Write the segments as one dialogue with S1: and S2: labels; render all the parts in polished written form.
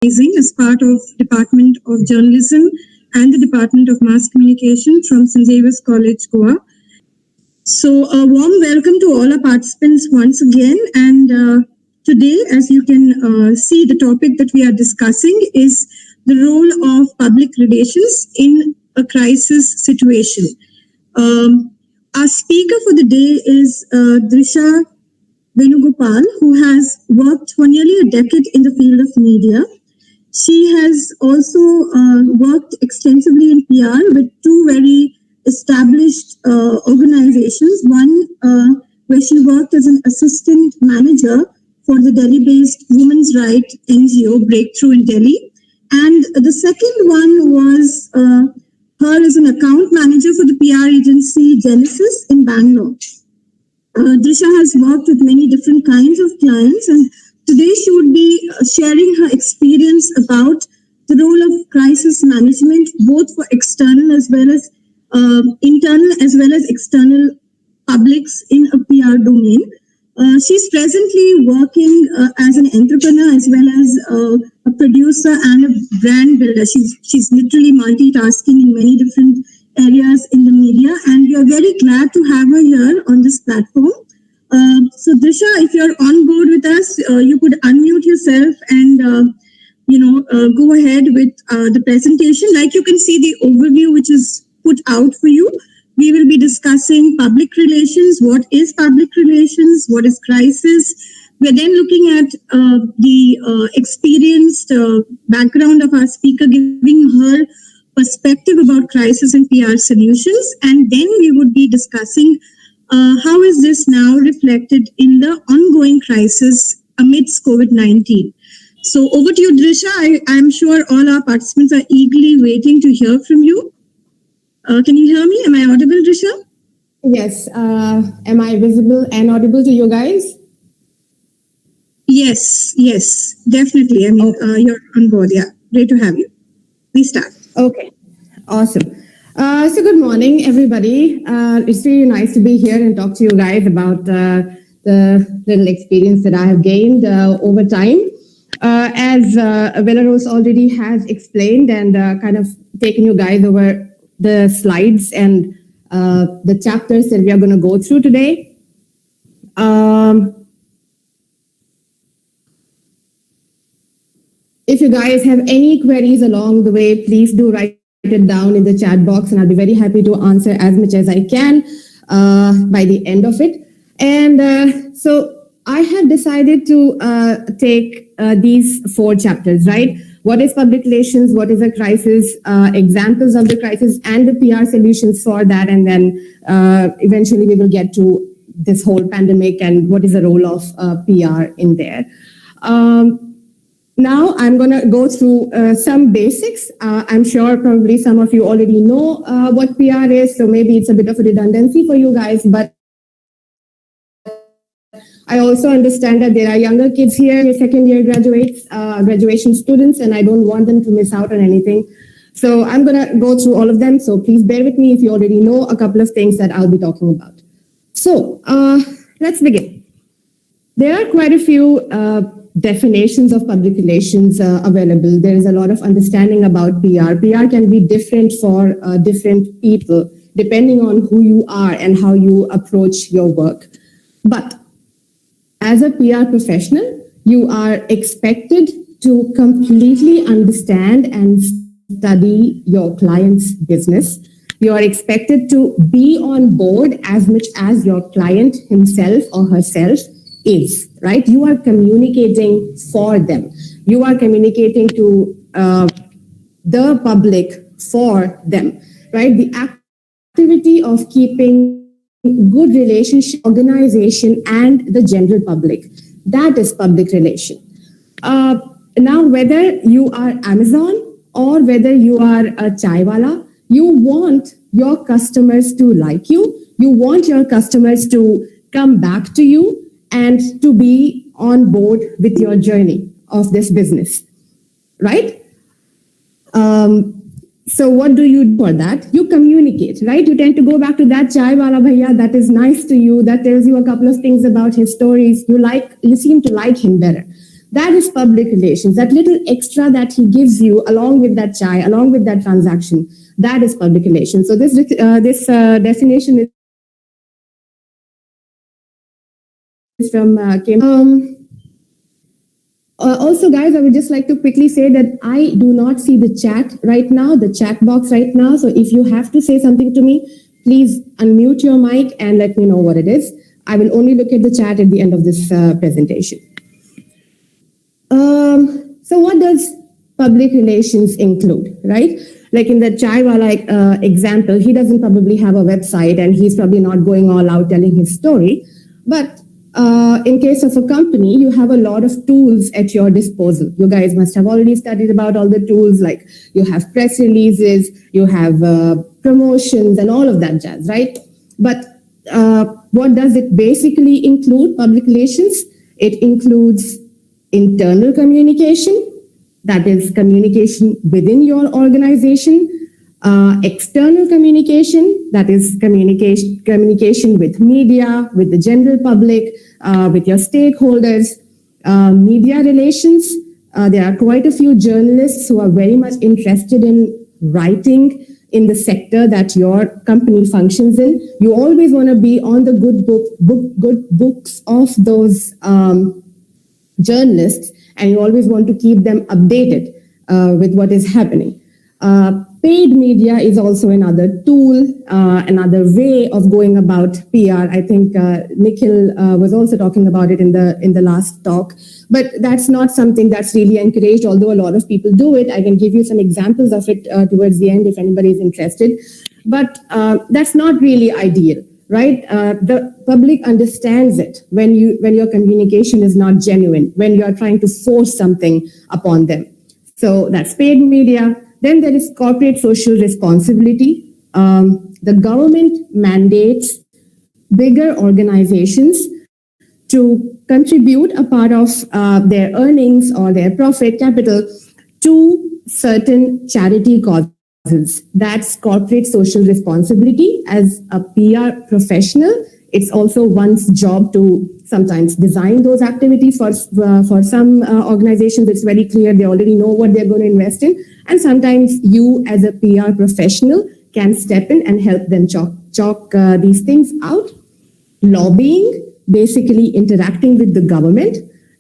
S1: As part of Department of Journalism and the Department of Mass Communication from St. Xavier's College, Goa. So, a warm welcome to all our participants once again. And today, as you can see, the topic that we are discussing is the role of public relations in a crisis situation. Our speaker for the day is Drisha Venugopal, who has worked for nearly a decade in the field of media. She has also worked extensively in PR with two very established organizations. One where she worked as an assistant manager for the Delhi-based women's rights NGO Breakthrough in Delhi, and the second one was her as an account manager for the PR agency Genesis in Bangalore. Drisha has worked with many different kinds of clients, and today she would be sharing her experience about the role of crisis management, both for external as well as internal as well as external publics in a PR domain. She's presently working as an entrepreneur as well as a producer and a brand builder. She's literally multitasking in many different areas in the media, and we are very glad to have her here on this platform. So Drisha, if you're on board with us, you could unmute yourself and go ahead with the presentation. Like you can see the overview which is put out for you. We will be discussing public relations. What is public relations? What is crisis? We're then looking at the experienced background of our speaker, giving her perspective about crisis and PR solutions. And then we would be discussing how is this now reflected in the ongoing crisis amidst COVID-19. So over to you, Drisha. I'm sure all our participants are eagerly waiting to hear from you. Can you hear me? Am I audible, Drisha?
S2: Yes. Am I visible and audible to you guys?
S1: Yes, definitely. I mean, you're on board. Yeah, great to have you. Please start.
S2: Okay, awesome. So good morning, everybody. It's really nice to be here and talk to you guys about the little experience that I have gained over time. As Belarus already has explained and kind of taken you guys over the slides and the chapters that we are going to go through today. If you guys have any queries along the way, please do write it down in the chat box, and I'll be very happy to answer as much as I can by the end of it. And so I have decided to take these 4 chapters, right? What is public relations? What is a crisis? Examples of the crisis and the PR solutions for that. And then eventually we will get to this whole pandemic and what is the role of PR in there. Now I'm going to go through some basics. I'm sure probably some of you already know what PR is, so maybe it's a bit of a redundancy for you guys, but I also understand that there are younger kids here, second year graduates, graduation students, and I don't want them to miss out on anything. So I'm going to go through all of them. So please bear with me if you already know a couple of things that I'll be talking about. So let's begin. There are quite a few definitions of public relations available. There is a lot of understanding about PR. PR can be different for different people, depending on who you are and how you approach your work. But as a PR professional, you are expected to completely understand and study your client's business. You are expected to be on board as much as your client himself or herself is, right? You are communicating for them. You are communicating to the public for them, right? The activity of keeping good relationship, organization, and the general public. That is public relation. Now, whether you are Amazon or whether you are a chaiwala, you want your customers to like you. You want your customers to come back to you and to be on board with your journey of this business, right? So what do you do for that? You communicate, right? You tend to go back to that chai wala bhaiya that is nice to you, that tells you a couple of things about his stories. You seem to like him better. That is public relations. That little extra that he gives you along with that chai, along with that transaction, that is public relations. So this definition is from Cambridge. Also, guys, I would just like to quickly say that I do not see the chat right now, the chat box right now. So if you have to say something to me, please unmute your mic and let me know what it is. I will only look at the chat at the end of this presentation. So what does public relations include, right? Like in the Chaiwala example, he doesn't probably have a website and he's probably not going all out telling his story. But in case of a company, you have a lot of tools at your disposal. You guys must have already studied about all the tools, like you have press releases, you have promotions and all of that jazz, right? But what does it basically include, public relations? It includes internal communication, that is communication within your organization, external communication, that is communication with media, with the general public, with your stakeholders, media relations. There are quite a few journalists who are very much interested in writing in the sector that your company functions in. You always want to be on the good books of those journalists, and you always want to keep them updated with what is happening. Paid media is also another tool, another way of going about PR. I think Nikhil was also talking about it in the last talk, but that's not something that's really encouraged, although a lot of people do it. I can give you some examples of it towards the end if anybody is interested, but that's not really ideal. Right? The public understands it when your communication is not genuine, when you are trying to force something upon them. So that's paid media. Then there is corporate social responsibility. The government mandates bigger organizations to contribute a part of their earnings or their profit capital to certain charity causes. That's corporate social responsibility. As a PR professional, it's also one's job to sometimes design those activities. For some organizations, it's very clear they already know what they're going to invest in. And sometimes you as a PR professional can step in and help them chalk these things out. Lobbying, basically interacting with the government.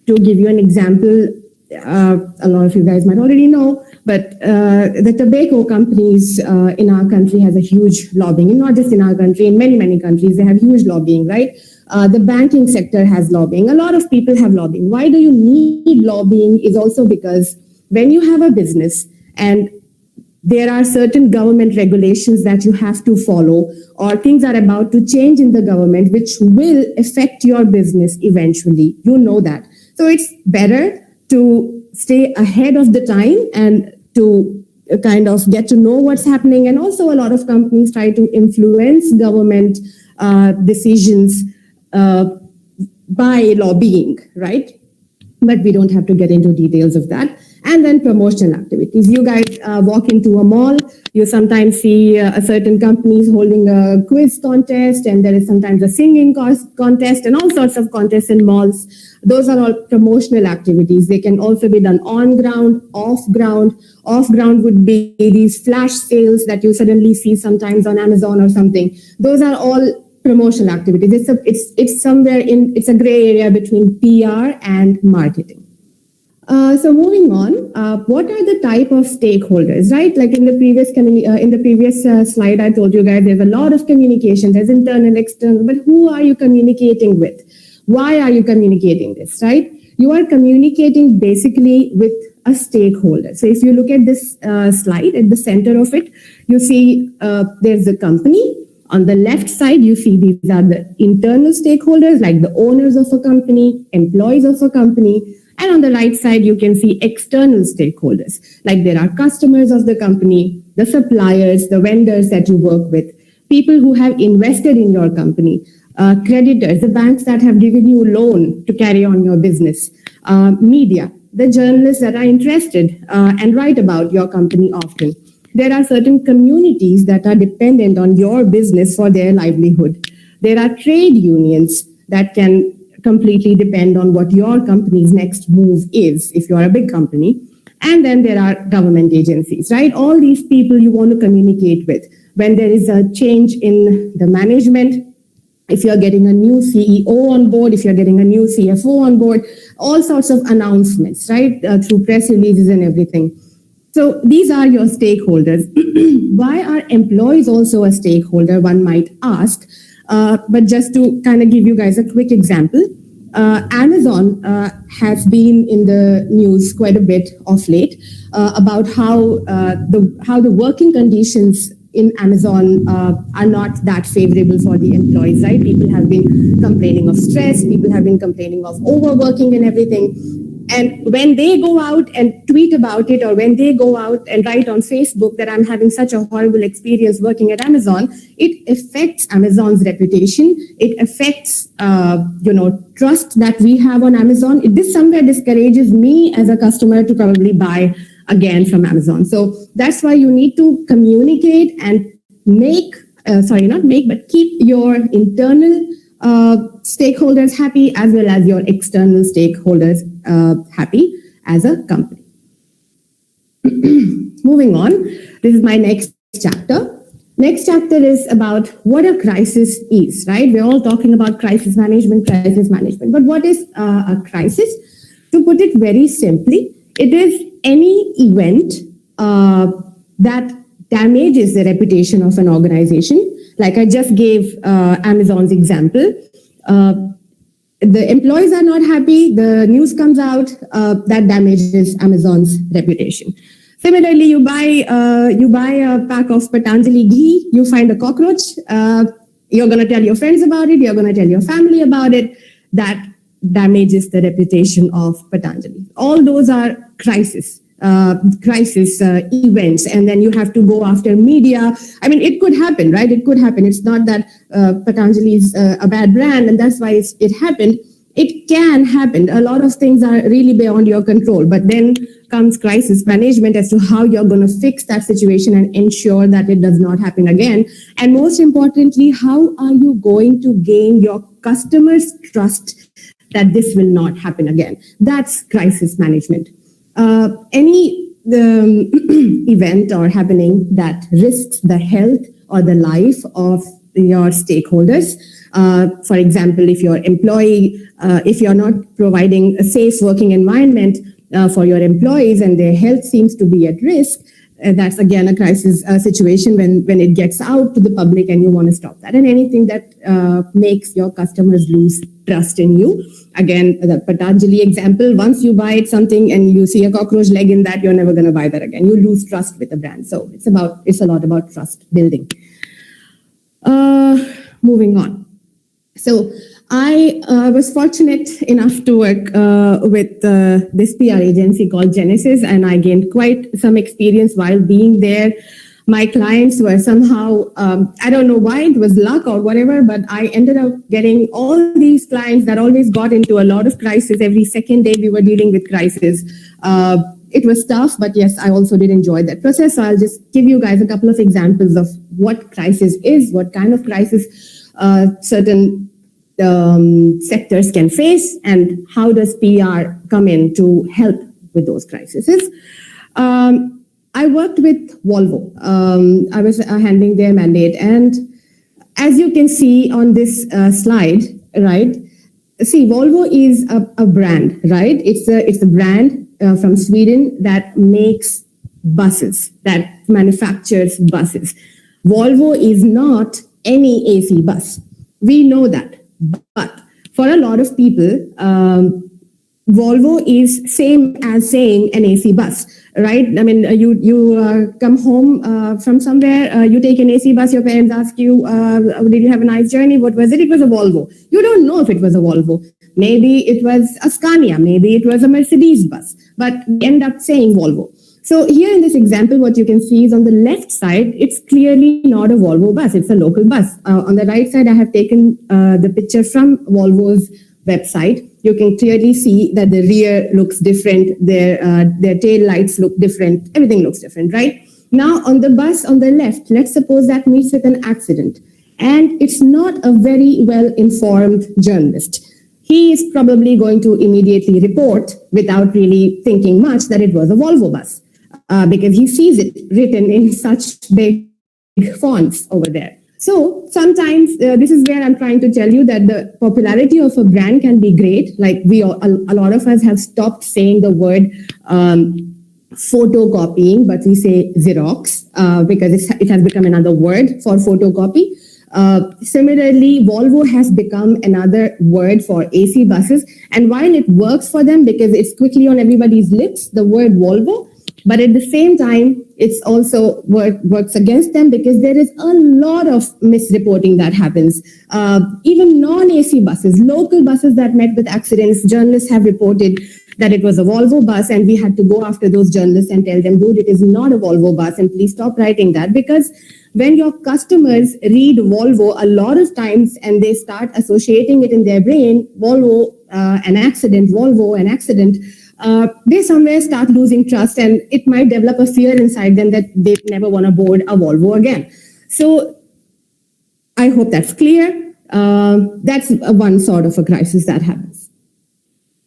S2: To give you an example, a lot of you guys might already know, but the tobacco companies in our country has a huge lobbying, and not just in our country, in many, many countries, they have huge lobbying, right? The banking sector has lobbying. A lot of people have lobbying. Why do you need lobbying is also because when you have a business and there are certain government regulations that you have to follow, or things are about to change in the government, which will affect your business eventually. You know that. So it's better to stay ahead of the time and to kind of get to know what's happening. And also a lot of companies try to influence government decisions by lobbying, right? But we don't have to get into details of that. And then promotional activities. You guys walk into a mall, you sometimes see a certain companies holding a quiz contest, and there is sometimes a singing contest and all sorts of contests in malls. Those are all promotional activities. They can also be done on ground, off ground. Off ground would be these flash sales that you suddenly see sometimes on Amazon or something. Those are all promotional activities. It's a gray area between PR and marketing. So moving on, what are the type of stakeholders, right? Like in the previous slide, I told you guys there's a lot of communication. There's internal, external, but who are you communicating with? Why are you communicating this, right? You are communicating basically with a stakeholder. So if you look at this slide, at the center of it, you see there's a company. On the left side, you see these are the internal stakeholders, like the owners of a company, employees of a company. And on the right side, you can see external stakeholders, like there are customers of the company, the suppliers, the vendors that you work with, people who have invested in your company, creditors, the banks that have given you a loan to carry on your business, media, the journalists that are interested and write about your company often. There are certain communities that are dependent on your business for their livelihood. There are trade unions that can completely depend on what your company's next move is, if you're a big company. And then there are government agencies, right? All these people you want to communicate with. When there is a change in the management, if you're getting a new CEO on board, if you're getting a new CFO on board, all sorts of announcements, right? Through press releases and everything. So these are your stakeholders. Why are employees also a stakeholder, one might ask? But just to kind of give you guys a quick example, Amazon has been in the news quite a bit of late about how the working conditions in Amazon are not that favorable for the employees, right? People have been complaining of stress, people have been complaining of overworking and everything. And when they go out and tweet about it, or when they go out and write on Facebook that I'm having such a horrible experience working at Amazon, it affects Amazon's reputation. It affects, trust that we have on Amazon. This somewhere discourages me as a customer to probably buy again from Amazon. So that's why you need to communicate and keep your internal stakeholders happy as well as your external stakeholders happy as a company. Moving on, this is my next chapter. Next chapter is about what a crisis is, right? We're all talking about crisis management. But what is a crisis? To put it very simply, it is any event that damages the reputation of an organization. Like I just gave Amazon's example. The employees are not happy, the news comes out, that damages Amazon's reputation. Similarly, you buy a pack of Patanjali ghee, you find a cockroach, you're going to tell your friends about it, you're going to tell your family about it, that damages the reputation of Patanjali. All those are crisis events, and then you have to go after media. I mean, it could happen, right? It could happen. It's not that Patanjali is a bad brand and that's why it happened. It can happen. A lot of things are really beyond your control, but then comes crisis management as to how you're going to fix that situation and ensure that it does not happen again. And most importantly, how are you going to gain your customers' trust that this will not happen again? That's crisis management. Any event or happening that risks the health or the life of your stakeholders. For example, if your employee, if you're not providing a safe working environment for your employees and their health seems to be at risk, that's again a crisis situation when it gets out to the public and you want to stop that. And anything that makes your customers lose trust in you. Again, the Patanjali example, once you buy something and you see a cockroach leg in that, you're never going to buy that again. You lose trust with the brand. So it's a lot about trust building. Moving on. So I was fortunate enough to work with this PR agency called Genesis, and I gained quite some experience while being there. My clients were somehow, I don't know why, it was luck or whatever, but I ended up getting all these clients that always got into a lot of crisis. Every second day we were dealing with crisis. It was tough, but yes, I also did enjoy that process. So I'll just give you guys a couple of examples of what crisis is, what kind of crisis certain sectors can face, and how does PR come in to help with those crises. I worked with Volvo. I was handling their mandate, and as you can see on this slide, right? See, Volvo is a brand, right? It's a brand from Sweden that makes buses, that manufactures buses. Volvo is not any AC bus. We know that. But for a lot of people, Volvo is same as saying an AC bus, right? I mean, you come home from somewhere, you take an AC bus, your parents ask you, did you have a nice journey? What was it? It was a Volvo. You don't know if it was a Volvo. Maybe it was a Scania, maybe it was a Mercedes bus, but end up saying Volvo. So here in this example, what you can see is on the left side, it's clearly not a Volvo bus, it's a local bus. On the right side, I have taken the picture from Volvo's website. You can clearly see that the rear looks different, their tail lights look different, everything looks different, right? Now on the bus on the left, let's suppose that meets with an accident, and it's not a very well-informed journalist. he is probably going to immediately report without really thinking much that it was a Volvo bus because he sees it written in such big fonts over there. So sometimes this is where I'm trying to tell you that the popularity of a brand can be great. Like a lot of us have stopped saying the word photocopying, but we say Xerox because it has become another word for photocopy. Similarly, Volvo has become another word for AC buses. And while it works for them because it's quickly on everybody's lips, the word Volvo, but at the same time, it's also works against them because there is a lot of misreporting that happens. Even non-AC buses, local buses that met with accidents, journalists have reported that it was a Volvo bus, and we had to go after those journalists and tell them, dude, it is not a Volvo bus, and please stop writing that. Because when your customers read Volvo a lot of times and they start associating it in their brain, Volvo, an accident, Volvo, an accident, they somewhere start losing trust, and it might develop a fear inside them that they never want to board a Volvo again. So I hope that's clear. That's one sort of a crisis that happens.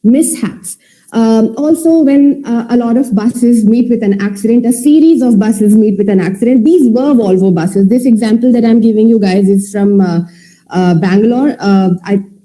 S2: Mishaps. Also, when a lot of buses meet with an accident, a series of buses meet with an accident, these were Volvo buses. This example that I'm giving you guys is from Bangalore.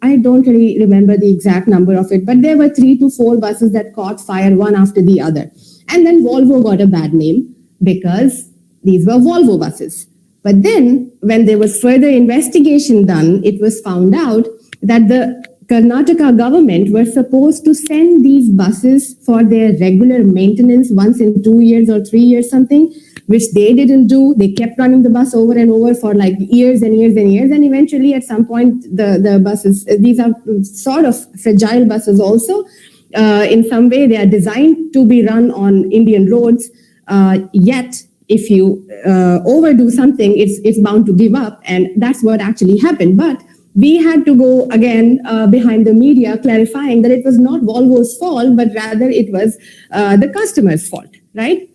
S2: I don't really remember the exact number of it, but there were 3 to 4 buses that caught fire one after the other. And then Volvo got a bad name because these were Volvo buses. But then when there was further investigation done, it was found out that the Karnataka government were supposed to send these buses for their regular maintenance once in 2 years or 3 years, something, which they didn't do. They kept running the bus over and over for like years and years and years. And eventually at some point, the buses, these are sort of fragile buses also. In some way, they are designed to be run on Indian roads. Yet, if you overdo something, it's bound to give up. And that's what actually happened. But we had to go again behind the media clarifying that it was not Volvo's fault, but rather it was the customer's fault, right?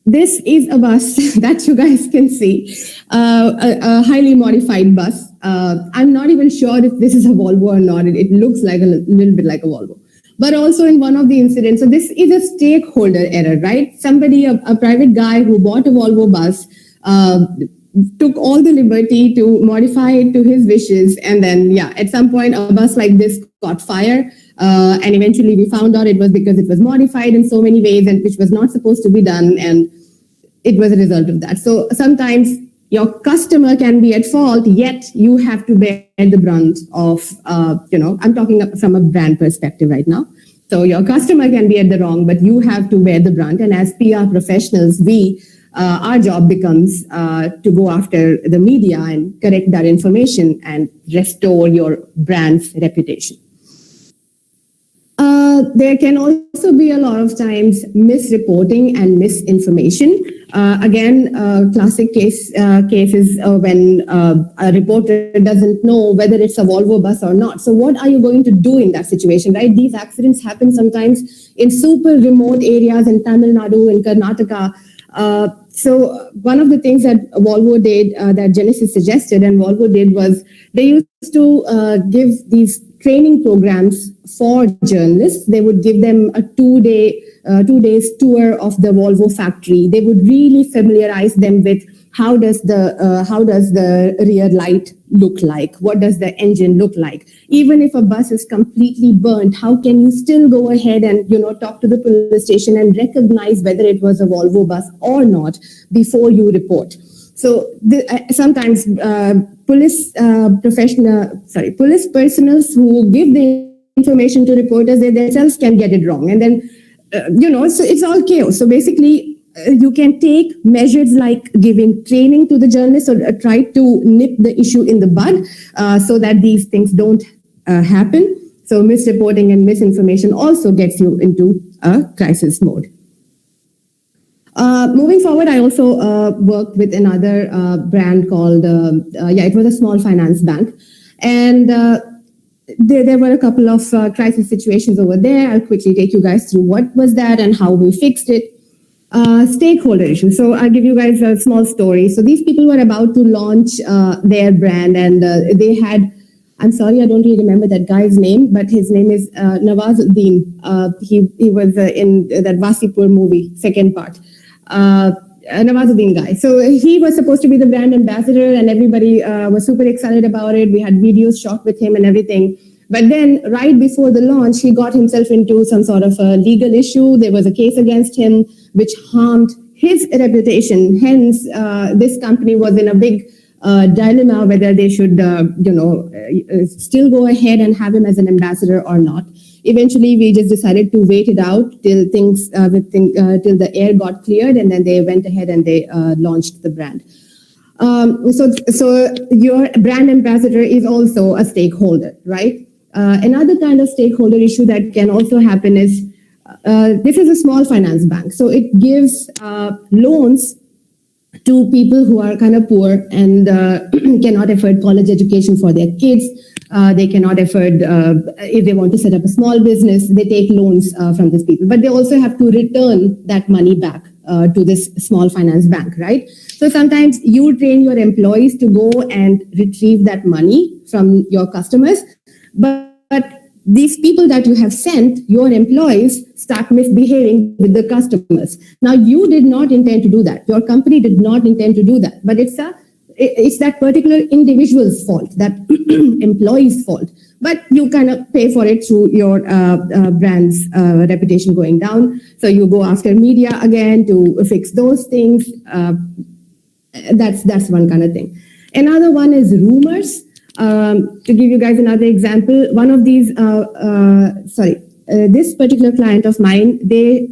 S2: This is a bus that you guys can see, a highly modified bus. I'm not even sure if this is a Volvo or not. It looks like a little bit like a Volvo. But also in one of the incidents, so this is a stakeholder error, right? Somebody, a private guy who bought a Volvo bus, took all the liberty to modify it to his wishes. And then, yeah, at some point, a bus like this caught fire. And eventually we found out it was because it was modified in so many ways and which was not supposed to be done. And it was a result of that. So sometimes your customer can be at fault, yet you have to bear the brunt of, I'm talking from a brand perspective right now. So your customer can be at the wrong, but you have to bear the brunt. And as PR professionals, our job becomes to go after the media and correct that information and restore your brand's reputation. There can also be a lot of times misreporting and misinformation. Again, classic cases when a reporter doesn't know whether it's a Volvo bus or not. So what are you going to do in that situation, right? These accidents happen sometimes in super remote areas in Tamil Nadu, in Karnataka. So one of the things that Volvo did, that Genesis suggested and Volvo did was they used to give these training programs for journalists. They would give them a 2 days tour of the Volvo factory. They would really familiarize them with how does the rear light look like? What does the engine look like? Even if a bus is completely burnt, how can you still go ahead and talk to the police station and recognize whether it was a Volvo bus or not before you report? So sometimes police personnel who give the information to reporters, they themselves can get it wrong, and then so it's all chaos. So basically, you can take measures like giving training to the journalists or try to nip the issue in the bud so that these things don't happen. So misreporting and misinformation also gets you into a crisis mode. Moving forward, I also worked with another brand called, it was a small finance bank. And there were a couple of crisis situations over there. I'll quickly take you guys through what was that and how we fixed it. Stakeholder issue. So I'll give you guys a small story. So these people were about to launch their brand, and they had I'm sorry, I don't really remember that guy's name, but his name is Nawazuddin. He was in that Wasipur movie, second part. Nawazuddin guy. So he was supposed to be the brand ambassador, and everybody was super excited about it. We had videos shot with him and everything. But then, right before the launch, he got himself into some sort of a legal issue. There was a case against him which harmed his reputation. Hence, this company was in a big dilemma whether they should, still go ahead and have him as an ambassador or not. Eventually, we just decided to wait it out till things, till the air got cleared, and then they went ahead and they launched the brand. So your brand ambassador is also a stakeholder, right? Another kind of stakeholder issue that can also happen is this is a small finance bank, so it gives loans to people who are kind of poor and cannot afford college education for their kids. They cannot afford, if they want to set up a small business, they take loans from these people. But they also have to return that money back to this small finance bank, right? So sometimes you train your employees to go and retrieve that money from your customers. But these people that you have sent, your employees, start misbehaving with the customers. Now, you did not intend to do that. Your company did not intend to do that. But it's that particular individual's fault, that employee's fault. But you kind of pay for it through your brand's reputation going down. So you go after media again to fix those things. That's one kind of thing. Another one is rumors. To give you guys another example, one of these, this particular client of mine, they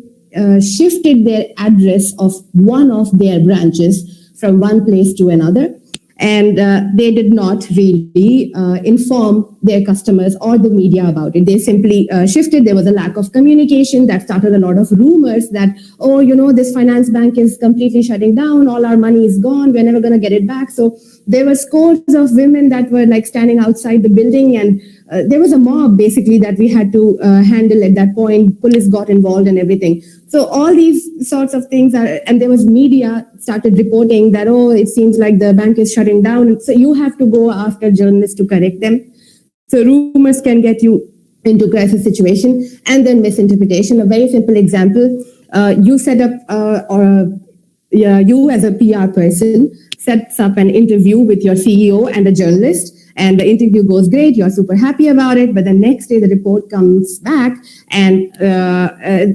S2: shifted their address of one of their branches from one place to another. And they did not really inform their customers or the media about it. They simply shifted. There was a lack of communication that started a lot of rumors that, this finance bank is completely shutting down. All our money is gone. We're never going to get it back. So there were scores of women that were like standing outside the building, and there was a mob basically that we had to handle at that point. Police got involved and everything. So all these sorts of things and there was media started reporting that, it seems like the bank is shutting down. So you have to go after journalists to correct them. So rumors can get you into crisis situation. And then misinterpretation. A very simple example, you set up, you as a PR person sets up an interview with your CEO and a journalist. And the interview goes great. You're super happy about it. But the next day, the report comes back, and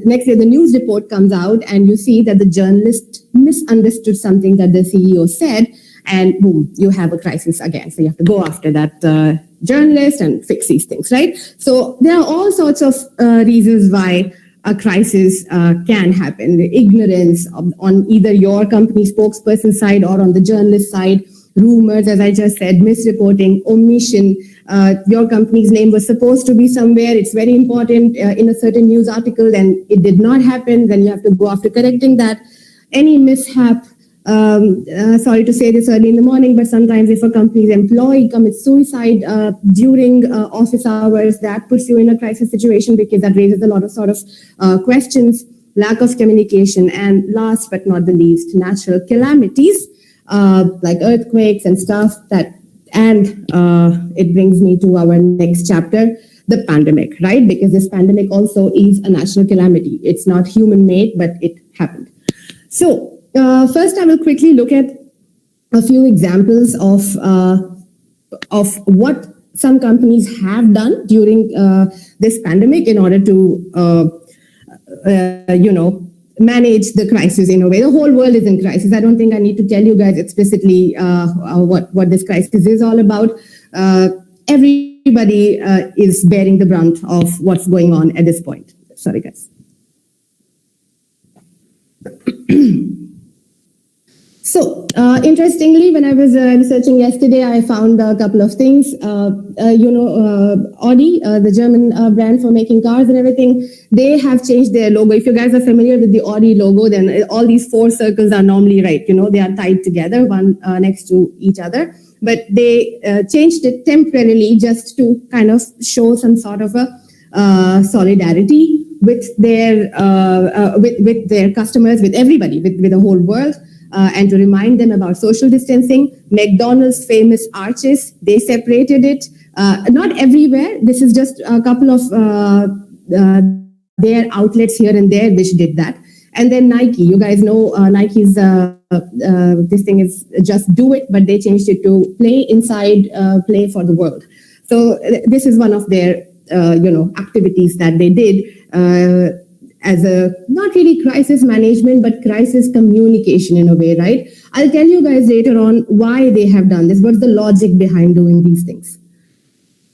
S2: next day, the news report comes out, and you see that the journalist misunderstood something that the CEO said, and boom, you have a crisis again. So you have to go after that journalist and fix these things, right? So there are all sorts of reasons why a crisis can happen. The ignorance on either your company spokesperson side or on the journalist side. Rumors, as I just said, misreporting, omission. Your company's name was supposed to be somewhere. It's very important in a certain news article, then it did not happen. Then you have to go after correcting that. Any mishap, sorry to say this early in the morning, but sometimes if a company's employee commits suicide during office hours, that puts you in a crisis situation because that raises a lot of sort of questions, lack of communication, and last but not the least, natural calamities. Like earthquakes and stuff and it brings me to our next chapter, the pandemic, right? Because this pandemic also is a natural calamity. It's not human made, but it happened. So first I will quickly look at a few examples of what some companies have done during this pandemic in order to, manage the crisis in a way. The whole world is in crisis. I don't think I need to tell you guys explicitly what this crisis is all about. Everybody is bearing the brunt of what's going on at this point. Sorry, guys. So, interestingly, when I was researching yesterday, I found a couple of things. Audi, the German brand for making cars and everything, they have changed their logo. If you guys are familiar with the Audi logo, then all these four circles are normally right. They are tied together, one next to each other. But they changed it temporarily just to kind of show some sort of a solidarity with their customers, with everybody, with the whole world. And to remind them about social distancing. McDonald's famous arches, they separated it. Not everywhere. This is just a couple of their outlets here and there which did that. And then Nike, you guys know Nike's this thing is just do it, but they changed it to play inside, play for the world. So this is one of their activities that they did as a not really crisis management, but crisis communication in a way, right? I'll tell you guys later on why they have done this. What's the logic behind doing these things?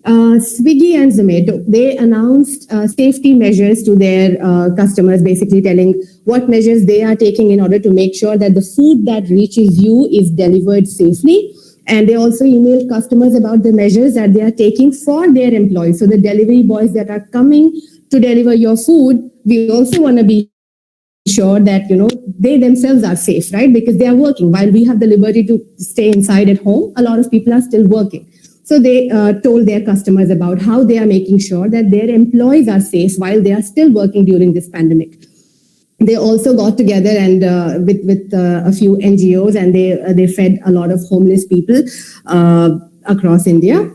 S2: Swiggy and Zomato, they announced safety measures to their customers, basically telling what measures they are taking in order to make sure that the food that reaches you is delivered safely. And they also emailed customers about the measures that they are taking for their employees. So the delivery boys that are coming to deliver your food, we also want to be sure that, they themselves are safe, right? Because they are working. While we have the liberty to stay inside at home, a lot of people are still working. So they told their customers about how they are making sure that their employees are safe while they are still working during this pandemic. They also got together and with a few NGOs, and they fed a lot of homeless people across India.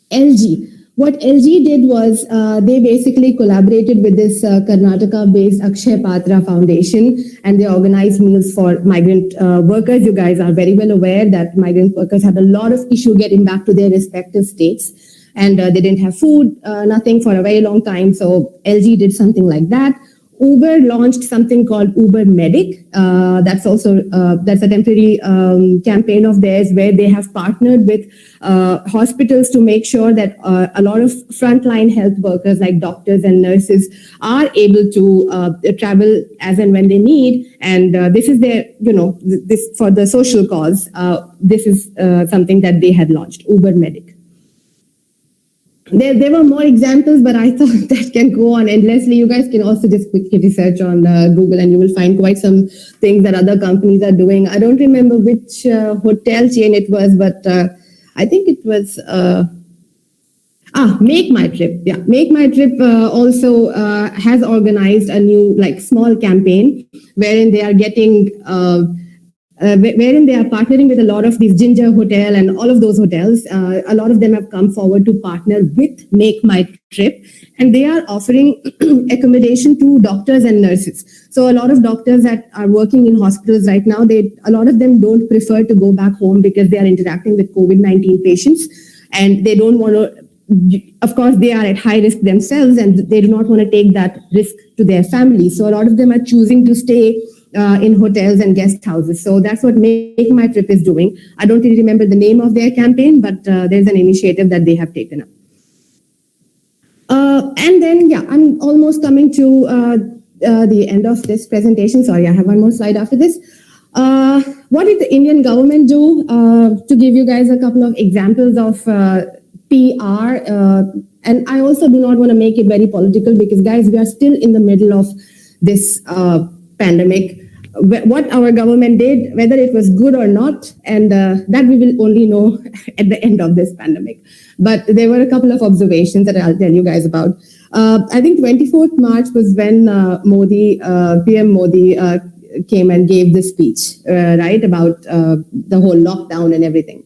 S2: LG. What LG did was they basically collaborated with this Karnataka-based Akshay Patra Foundation, and they organized meals for migrant workers. You guys are very well aware that migrant workers had a lot of issue getting back to their respective states, and they didn't have food, nothing for a very long time. So LG did something like that. Uber launched something called Uber Medic. That's a temporary campaign of theirs where they have partnered with hospitals to make sure that a lot of frontline health workers like doctors and nurses are able to travel as and when they need. And this is their, this for the social cause. This is something that they had launched, Uber Medic. There were more examples, but I thought that can go on endlessly. You guys can also just quickly research on Google, and you will find quite some things that other companies are doing. I don't remember which hotel chain it was, but I think it was Make My Trip. Yeah, Make My Trip also has organized a new small campaign wherein they are getting. Wherein they are partnering with a lot of these Ginger Hotel and all of those hotels. A lot of them have come forward to partner with Make My Trip, and they are offering accommodation to doctors and nurses. So a lot of doctors that are working in hospitals right now, a lot of them don't prefer to go back home because they are interacting with COVID-19 patients, and they don't want to, of course, they are at high risk themselves, and they do not want to take that risk to their family. So a lot of them are choosing to stay in hotels and guest houses. So that's what Make My Trip is doing. I don't really remember the name of their campaign, but there's an initiative that they have taken up. And then, I'm almost coming to the end of this presentation. Sorry, I have one more slide after this. What did the Indian government do? To give you guys a couple of examples of PR. And I also do not want to make it very political because, guys, we are still in the middle of this pandemic. What our government did, whether it was good or not, and that we will only know at the end of this pandemic. But there were a couple of observations that I'll tell you guys about. I think 24th March was when PM Modi came and gave the speech, right, about the whole lockdown and everything.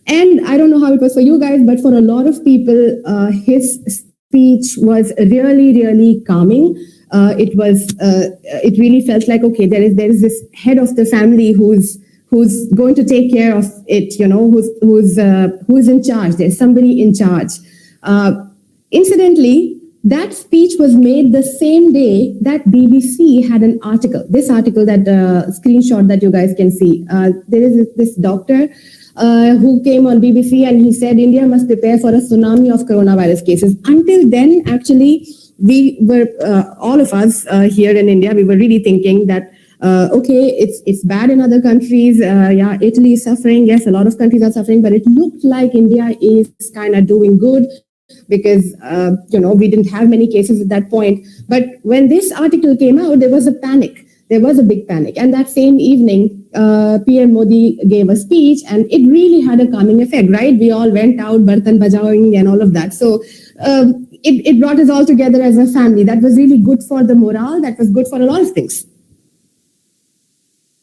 S2: And I don't know how it was for you guys, but for a lot of people, his speech was really, really calming. It really felt like, okay, there is this head of the family who's going to take care of it, who's in charge. There's somebody in charge. Incidentally, that speech was made the same day that BBC had an article. This article, that screenshot that you guys can see. There is this doctor who came on BBC and he said India must prepare for a tsunami of coronavirus cases. Until then, actually, we were, all of us here in India, we were really thinking that, okay, it's bad in other countries. Italy is suffering. Yes, a lot of countries are suffering, but it looked like India is kind of doing good because, we didn't have many cases at that point. But when this article came out, there was a panic. There was a big panic. And that same evening, PM Modi gave a speech, and it really had a calming effect, right? We all went out, bartan bajaoing and all of that. So it brought us all together as a family. That was really good for the morale. That was good for a lot of things.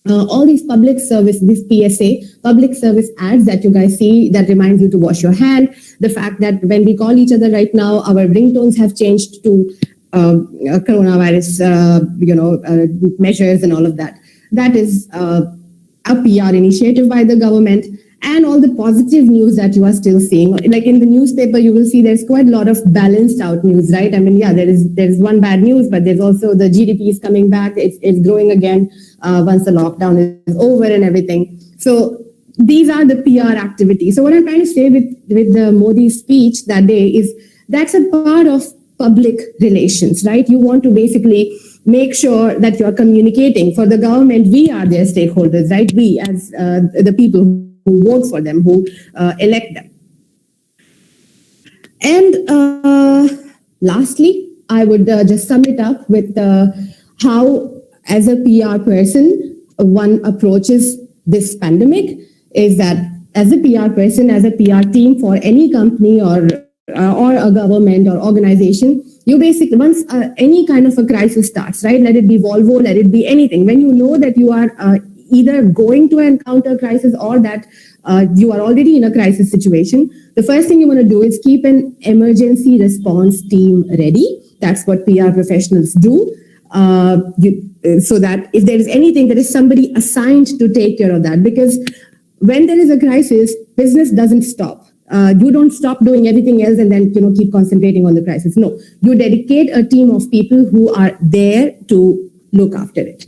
S2: all these public service, this PSA, public service ads that you guys see that reminds you to wash your hand. The fact that when we call each other right now, our ringtones have changed to coronavirus, measures and all of that. That is a PR initiative by the government. And all the positive news that you are still seeing, like in the newspaper, you will see there's quite a lot of balanced out news, right? I mean, yeah, there's one bad news, but there's also the GDP is coming back. It's growing again once the lockdown is over and everything. So these are the PR activities. So what I'm trying to say with the Modi speech that day is that's a part of public relations, right? You want to basically make sure that you're communicating. For the government, we are their stakeholders, right? We as the people who vote for them, who elect them. And lastly, I would just sum it up with how, as a PR person, one approaches this pandemic is that as a PR person, as a PR team for any company or a government or organization, you basically, once any kind of a crisis starts, right? Let it be Volvo, let it be anything. When you know that you are either going to encounter crisis or that you are already in a crisis situation, the first thing you want to do is keep an emergency response team ready. That's what PR professionals do. So that if there is anything, there is somebody assigned to take care of that. Because when there is a crisis, business doesn't stop. You don't stop doing everything else and then keep concentrating on the crisis. No, you dedicate a team of people who are there to look after it.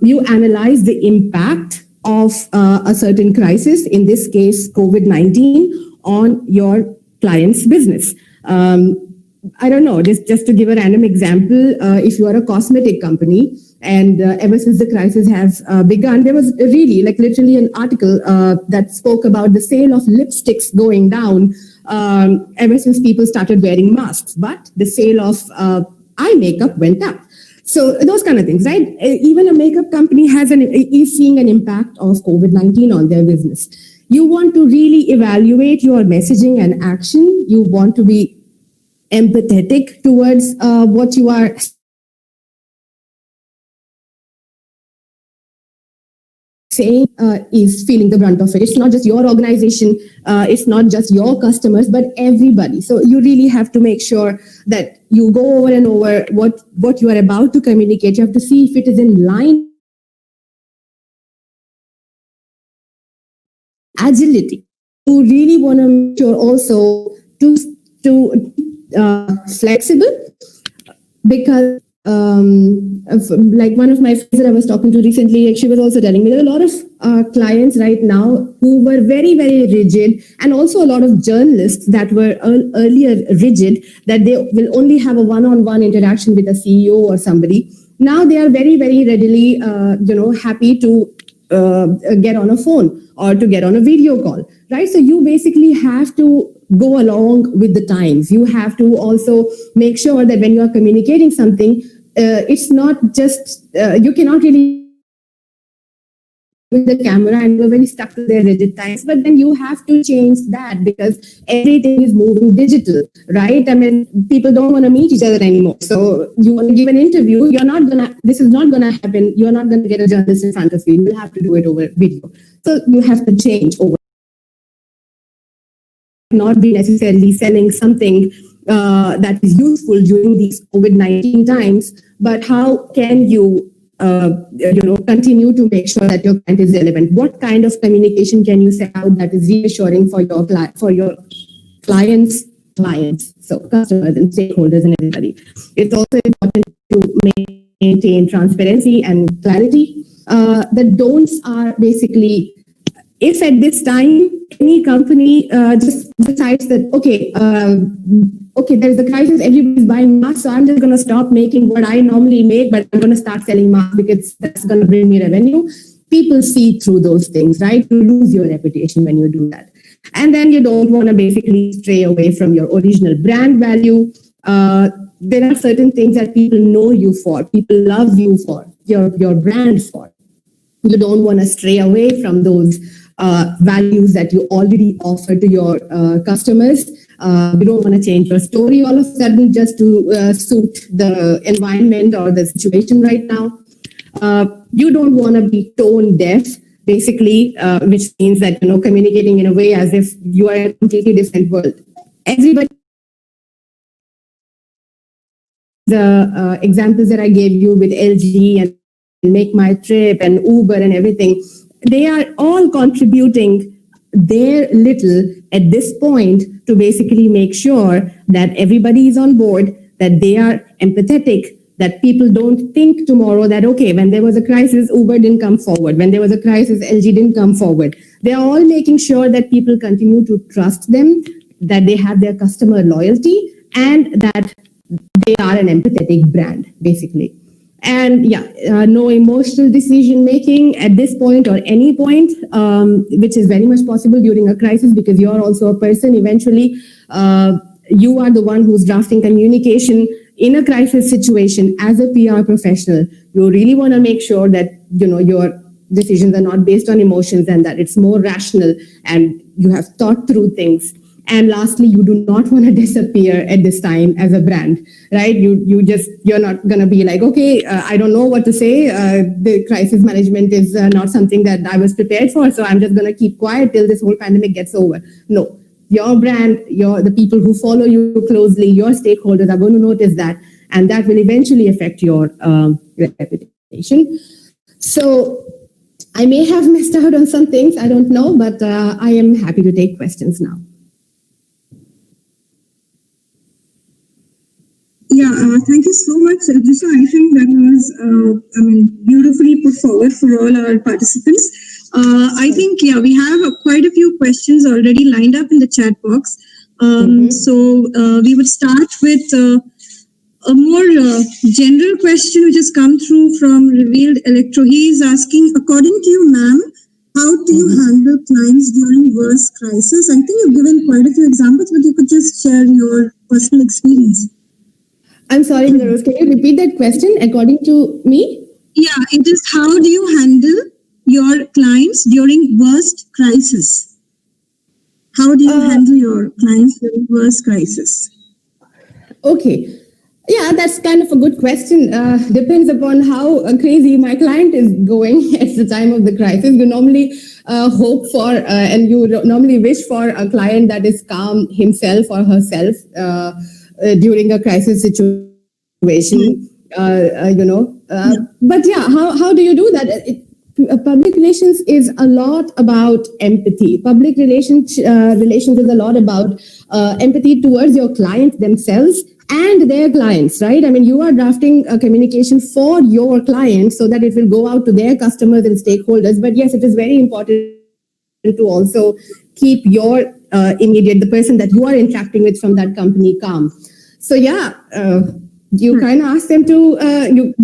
S2: You analyze the impact of a certain crisis, in this case COVID-19, on your client's business. I don't know, just to give a random example, if you are a cosmetic company and ever since the crisis has begun, there was really literally an article that spoke about the sale of lipsticks going down ever since people started wearing masks, but the sale of eye makeup went up. So those kind of things, right? Even a makeup company is seeing an impact of COVID-19 on their business. You want to really evaluate your messaging and action. You want to be empathetic towards what you are saying is feeling the brunt of it. It's not just your organization, it's not just your customers, but everybody. So you really have to make sure that you go over and over what you are about to communicate. You have to see if it is in line. Agility. You really want to make sure also to flexible, because like one of my friends that I was talking to recently, she was also telling me there are a lot of clients right now who were very, very rigid, and also a lot of journalists that were earlier rigid, that they will only have a one-on-one interaction with a CEO or somebody. Now they are very, very readily, happy to get on a phone or to get on a video call, right? So you basically have to go along with the times. You have to also make sure that when you are communicating something, it's not just, you cannot really with the camera and you're very stuck to their rigid times, but then you have to change that because everything is moving digital, right? I mean, people don't want to meet each other anymore. So you want to give an interview, this is not going to happen. You're not going to get a journalist in front of you. You'll have to do it over video. So you have to change over. Not be necessarily selling something that is useful during these COVID-19 times, but how can you continue to make sure that your client is relevant? What kind of communication can you set out that is reassuring for your clients, so customers and stakeholders and everybody? It's also important to maintain transparency and clarity. The don'ts are basically, if at this time any company just decides that okay, there's a crisis, everybody's buying masks, so I'm just going to stop making what I normally make, but I'm going to start selling masks because that's going to bring me revenue. People see through those things, right? You lose your reputation when you do that. And then you don't want to basically stray away from your original brand value. There are certain things that people know you for, people love you for, your brand for. You don't want to stray away from those values that you already offer to your customers. You don't want to change your story all of a sudden just to suit the environment or the situation right now. You don't want to be tone deaf, basically, which means that, communicating in a way as if you are in a completely different world. Everybody, the examples that I gave you with LG and Make My Trip and Uber and everything, they are all contributing their little at this point to basically make sure that everybody is on board, that they are empathetic, that people don't think tomorrow that, okay, when there was a crisis, Uber didn't come forward. When there was a crisis, LG didn't come forward. They are all making sure that people continue to trust them, that they have their customer loyalty, and that they are an empathetic brand, basically. And no emotional decision making at this point or any point, which is very much possible during a crisis, because you're also a person. Eventually, you are the one who's drafting communication in a crisis situation as a PR professional. You really want to make sure that your decisions are not based on emotions and that it's more rational and you have thought through things. And lastly, you do not want to disappear at this time as a brand, right? You're not going to be like, okay, I don't know what to say. The crisis management is not something that I was prepared for, so I'm just going to keep quiet till this whole pandemic gets over. No, your brand, the people who follow you closely, your stakeholders are going to notice that, and that will eventually affect your reputation. So I may have missed out on some things, I don't know, but I am happy to take questions now.
S1: Yeah, thank you so much, Jisha. I think that was, beautifully put forward for all our participants. I think, we have quite a few questions already lined up in the chat box. So we would start with a more general question which has come through from Revealed Electro. He is asking, according to you, ma'am, how do you handle clients during worst crisis? I think you've given quite a few examples, but you could just share your personal experience.
S2: I'm sorry, Naroz, can you repeat that question according to me?
S1: Yeah, it is, how do you handle your clients during worst crisis? How do you handle your clients during worst crisis?
S2: Okay. Yeah, that's kind of a good question. Depends upon how crazy my client is going at the time of the crisis. You normally hope for and you normally wish for a client that is calm himself or herself during a crisis situation, but how do you do that? Public relations is a lot about empathy. Public relations is a lot about empathy towards your clients themselves and their clients, right? I mean, you are drafting a communication for your clients so that it will go out to their customers and stakeholders. But yes, it is very important to also keep your the person that you are interacting with from that company calm. So you kind of ask them to, you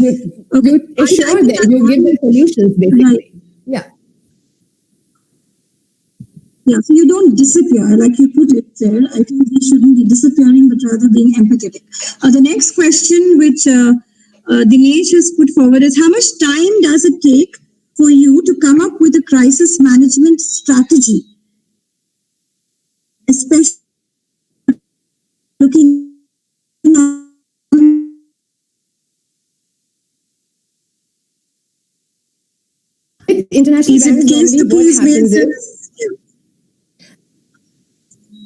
S2: assure them, you give them solutions, basically. Right.
S1: Yeah, so you don't disappear, like you put it there. I think we shouldn't be disappearing, but rather being empathetic. The next question, which Dinesh has put forward, is how much time does it take for you to come up with a crisis management strategy, especially looking
S2: international brands, what happens is,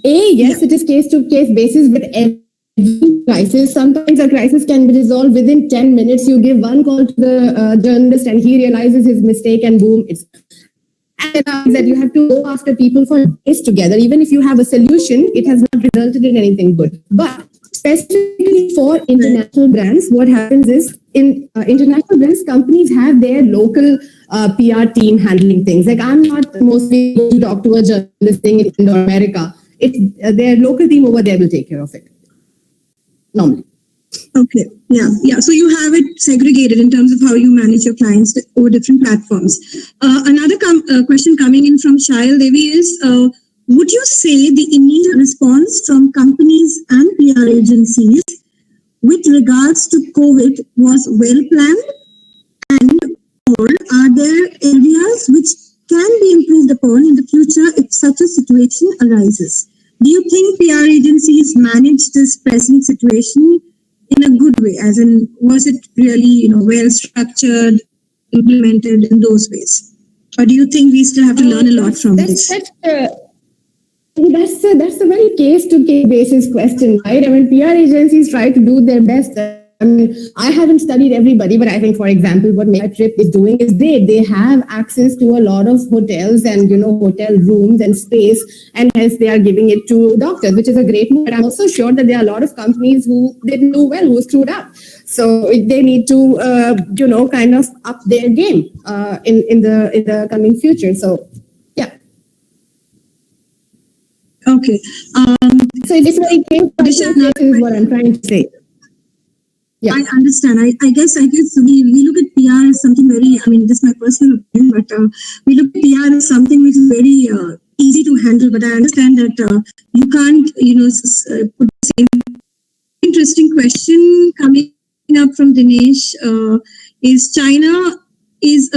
S2: yes, it is case-to-case basis with every crisis. Sometimes a crisis can be resolved within 10 minutes. You give one call to the journalist and he realizes his mistake and boom, it's... And that you have to go after people for days together. Even if you have a solution, it has not resulted in anything good. But specifically for international brands, what happens is in international brands, companies have their local PR team handling things. Like I'm not mostly going to talk to a journalist thing in America. It's their local team over there will take care of it. Normally.
S1: Okay. Yeah. So you have it segregated in terms of how you manage your clients over different platforms. Another question coming in from Shayal Devi is, would you say the immediate response from companies and PR agencies with regards to COVID was well planned, and or are there areas which can be improved upon in the future if such a situation arises? Do you think PR agencies manage this present situation in a good way? As in, was it really well structured? implemented in those ways? Or do you think we still have to learn a lot from this?
S2: That's a very case-to-case basis question, right? I mean, PR agencies try to do their best. I mean, I haven't studied everybody, but I think, for example, what MegaTrip is doing is they have access to a lot of hotels and hotel rooms and space, and hence they are giving it to doctors, which is a great move. But I'm also sure that there are a lot of companies who didn't do well, who screwed up. So they need to kind of up their game in the coming future. So yeah.
S1: Okay.
S2: So it's very case is what I'm trying to say. Yeah.
S1: I understand. I guess we look at PR as something very, I mean, this is my personal opinion, but we look at PR as something which is very easy to handle. But I understand that you can't, put the same. Interesting question coming up from Dinesh is CN is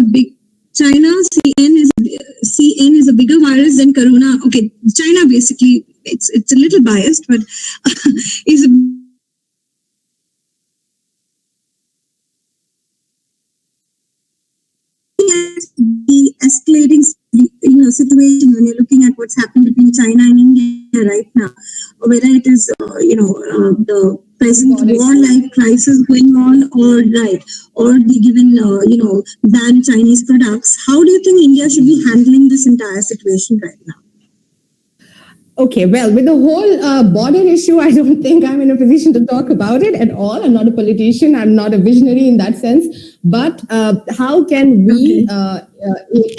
S1: a bigger virus than Corona. Okay, China basically, it's a little biased, but is the escalating situation when you're looking at what's happening between China and India right now, or whether it is the present war-like crisis going on, or the given ban Chinese products. How do you think India should be handling this entire situation right now?
S2: Okay, well, with the whole border issue, I don't think I'm in a position to talk about it at all. I'm not a politician. I'm not a visionary in that sense. But how can we,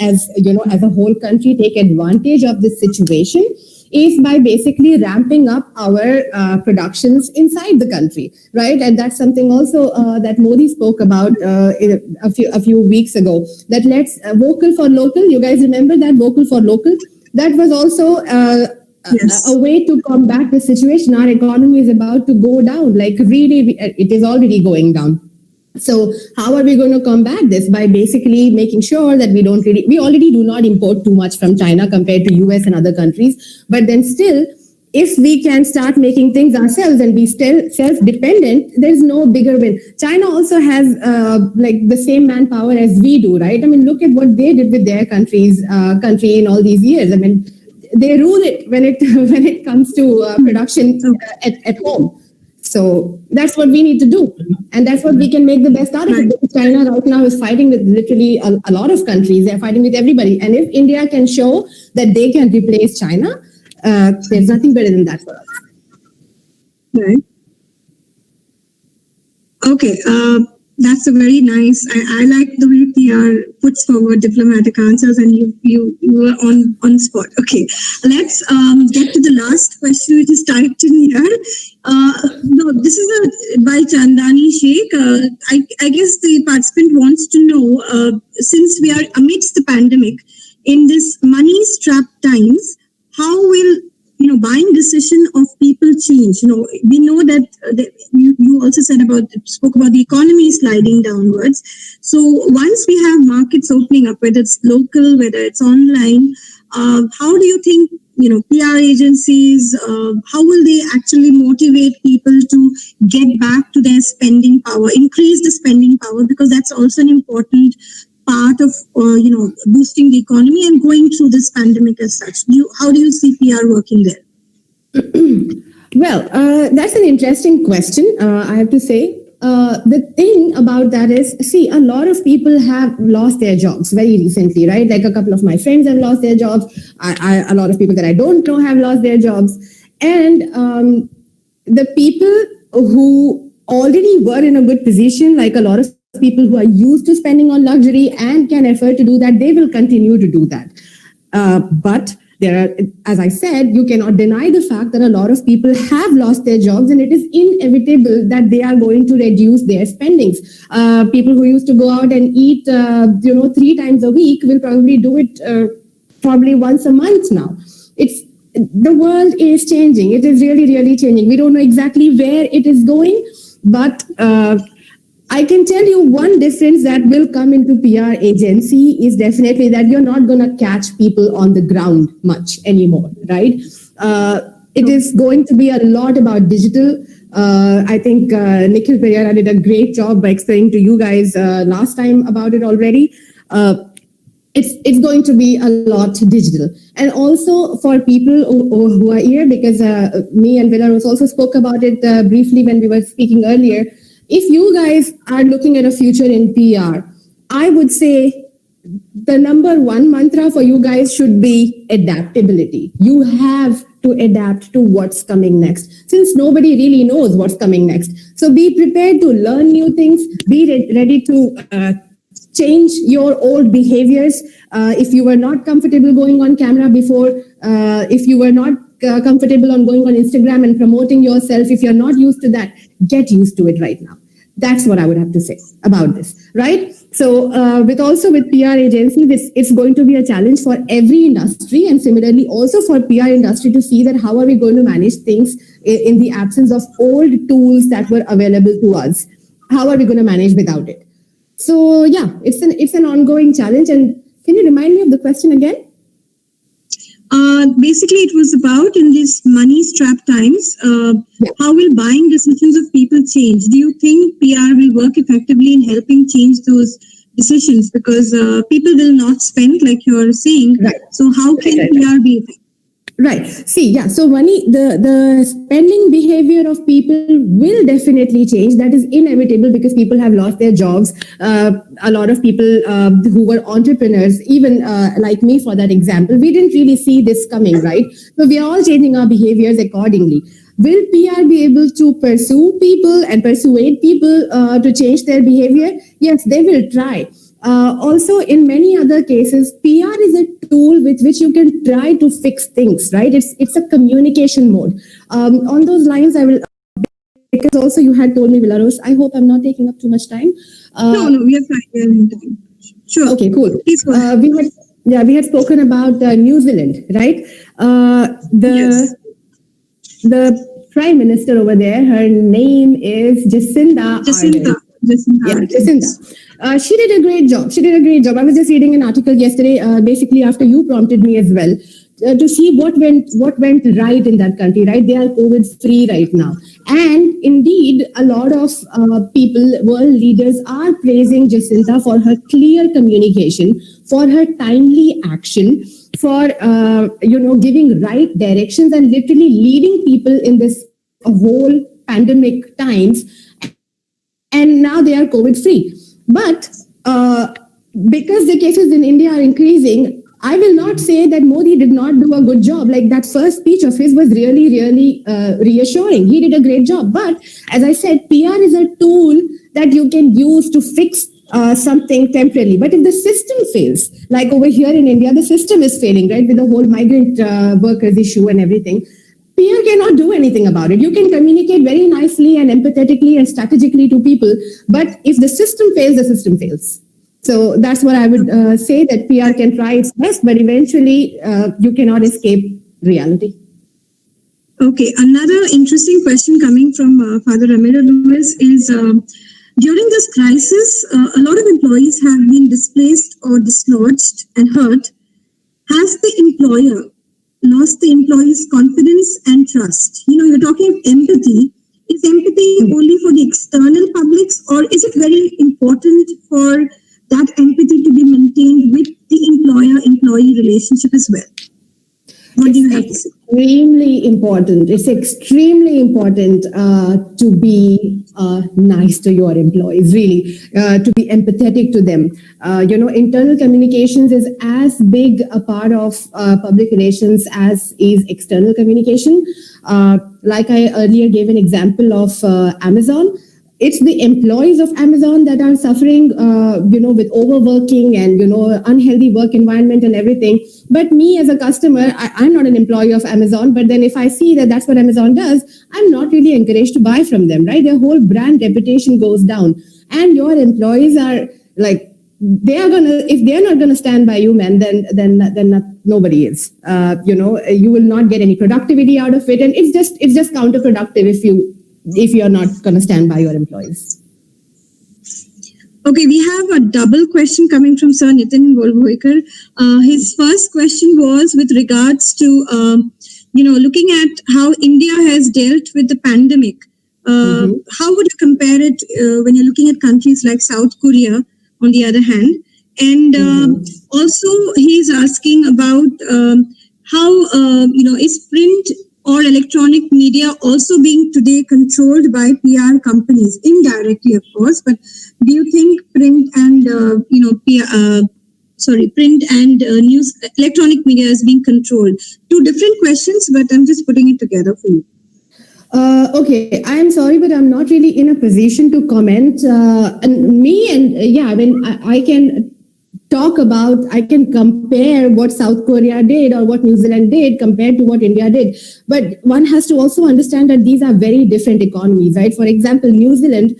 S2: as a whole country, take advantage of this situation? Is by basically ramping up our productions inside the country, right? And that's something also that Modi spoke about a few weeks ago. That let's vocal for local. You guys remember that vocal for local? That was also
S1: Yes.
S2: a way to combat the situation. Our economy is about to go down, like really, it is already going down. So how are we going to combat this? By basically making sure that we already do not import too much from China compared to US and other countries. But then still, if we can start making things ourselves and be still self-dependent, there's no bigger win. China also has like the same manpower as we do, right? I mean, look at what they did with their country in all these years. I mean, they rule it when it comes to production at home. So that's what we need to do, and that's what we can make the best out of it. Because China right now is fighting with literally a lot of countries. They're fighting with everybody, and if India can show that they can replace China, there's nothing better than that for us.
S1: Right. Okay. That's a very nice. I like the way PR puts forward diplomatic answers, and you were on spot. Okay, let's get to the last question, which is typed in here. No, this is by Chandani Sheikh. I guess the participant wants to know, since we are amidst the pandemic, in this money-strapped times, how will buying decision of people change? We know that you also spoke about the economy sliding downwards. So once we have markets opening up, whether it's local, whether it's online, how do you think PR agencies, how will they actually motivate people to get back to their spending power, increase the spending power, because that's also an important part of boosting the economy and going through this pandemic as such. How do you see PR working there?
S2: Well, that's an interesting question, I have to say. The thing about that is, see, a lot of people have lost their jobs very recently, right? Like a couple of my friends have lost their jobs. A lot of people that I don't know have lost their jobs. And the people who already were in a good position, like a lot of people who are used to spending on luxury and can afford to do that, they will continue to do that. But there are, as I said, you cannot deny the fact that a lot of people have lost their jobs, and it is inevitable that they are going to reduce their spendings. People who used to go out and eat, 3 times a week will probably do it probably once a month now. The world is changing. It is really, really changing. We don't know exactly where it is going, but I can tell you one difference that will come into PR agency is definitely that you're not going to catch people on the ground much anymore, right? It is going to be a lot about digital. I think Nikhil Pereira did a great job by explaining to you guys last time about it already. It's going to be a lot digital, and also for people who are here, because me and Villaros also spoke about it briefly when we were speaking earlier. If you guys are looking at a future in PR, I would say the number one mantra for you guys should be adaptability. You have to adapt to what's coming next, since nobody really knows what's coming next. So be prepared to learn new things, be ready to change your old behaviors. If you were not comfortable going on camera before, if you were not comfortable on going on Instagram and promoting yourself, if you're not used to that, get used to it right now. That's what I would have to say about this, right? So with PR agencies, it's going to be a challenge for every industry, and similarly also for PR industry to see that how are we going to manage things in the absence of old tools that were available to us. How are we going to manage without it? So yeah, it's an ongoing challenge. And can you remind me of the question again?
S1: Basically, it was about in these money-strapped times, how will buying decisions of people change? Do you think PR will work effectively in helping change those decisions? Because people will not spend, like you're saying.
S2: Right.
S1: So how can PR be effective?
S2: Right. See, yeah. So money, the spending behavior of people will definitely change. That is inevitable because people have lost their jobs. A lot of people who were entrepreneurs, even like me for that example, we didn't really see this coming, right? So we are all changing our behaviors accordingly. Will PR be able to pursue people and persuade people to change their behavior? Yes, they will try. Also, in many other cases, PR is a tool with which you can try to fix things, right? It's a communication mode. On those lines, I will, because also you had told me, Villaros, I hope I'm not taking up too much time.
S1: No, we have time. Sure.
S2: Okay, cool.
S1: Please go ahead.
S2: We had spoken about New Zealand, right?
S1: Yes.
S2: The Prime Minister over there, her name is Jacinda Ardern. Jacinda. She did a great job. I was just reading an article yesterday, basically after you prompted me as well, to see what went right in that country, right? They are COVID free right now. And indeed, a lot of people, world leaders are praising Jacinda for her clear communication, for her timely action, for, giving right directions and literally leading people in this whole pandemic times. And now they are COVID free. But because the cases in India are increasing, I will not say that Modi did not do a good job. Like that first speech of his was really, really reassuring. He did a great job. But as I said, PR is a tool that you can use to fix something temporarily. But if the system fails, like over here in India, the system is failing, right? With the whole migrant workers issue and everything. PR cannot do anything about it. You can communicate very nicely and empathetically and strategically to people, but if the system fails, the system fails. So that's what I would say, that PR can try its best, but eventually you cannot escape reality.
S1: Okay, another interesting question coming from Father Ramiro Lewis is, during this crisis, a lot of employees have been displaced or dislodged and hurt. Has the employer lost the employees' confidence and trust? You're talking of empathy. Is empathy only for the external publics, or is it very important for that empathy to be maintained with the employer-employee relationship as well? What do you have to say?
S2: Extremely important. It's extremely important to be nice to your employees, really, to be empathetic to them. Internal communications is as big a part of public relations as is external communication. Like I earlier gave an example of Amazon. It's the employees of Amazon that are suffering, with overworking and, unhealthy work environment and everything. But me as a customer, I'm not an employee of Amazon. But then if I see that that's what Amazon does, I'm not really encouraged to buy from them, right? Their whole brand reputation goes down. And your employees are like, if they're not gonna stand by you, man, then nobody is. You will not get any productivity out of it, and it's just counterproductive if you're not gonna stand by your employees.
S1: Okay, we have a double question coming from Sir Nitin Golwekar. His first question was with regards to, looking at how India has dealt with the pandemic. How would you compare it when you're looking at countries like South Korea, on the other hand? And also, he's asking about how is print or electronic media also being today controlled by PR companies, indirectly, of course. But do you think print and print and news, electronic media is being controlled? Two different questions, but I'm just putting it together for you.
S2: Okay, I'm sorry, but I'm not really in a position to comment. I can talk about, I can compare what South Korea did or what New Zealand did compared to what India did. But one has to also understand that these are very different economies, right? For example, New Zealand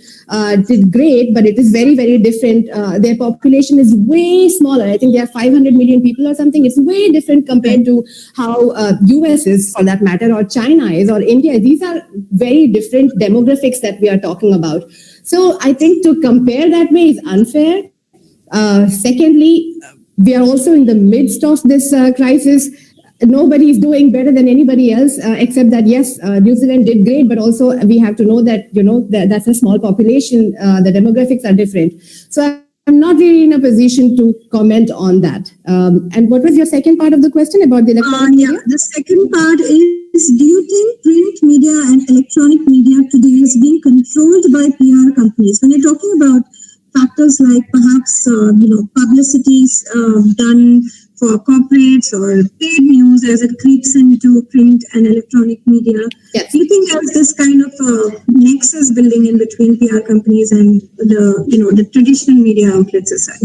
S2: did great, but it is very, very different. Their population is way smaller. I think they have 500 million people or something. It's way different compared to how US is, for that matter, or China is, or India. These are very different demographics that we are talking about. So I think to compare that way is unfair. Secondly, we are also in the midst of this crisis. Nobody is doing better than anybody else, except that, yes, New Zealand did great, but also we have to know that, that's a small population. The demographics are different. So I'm not really in a position to comment on that. And what was your second part of the question about the electronic media?
S1: The second part is, do you think print media and electronic media today is being controlled by PR companies? When you're talking about factors like perhaps publicities done for corporates or paid news as it creeps into print and electronic media.
S2: Yes.
S1: Do you think there's this kind of nexus building in between PR companies and the traditional media outlets as such?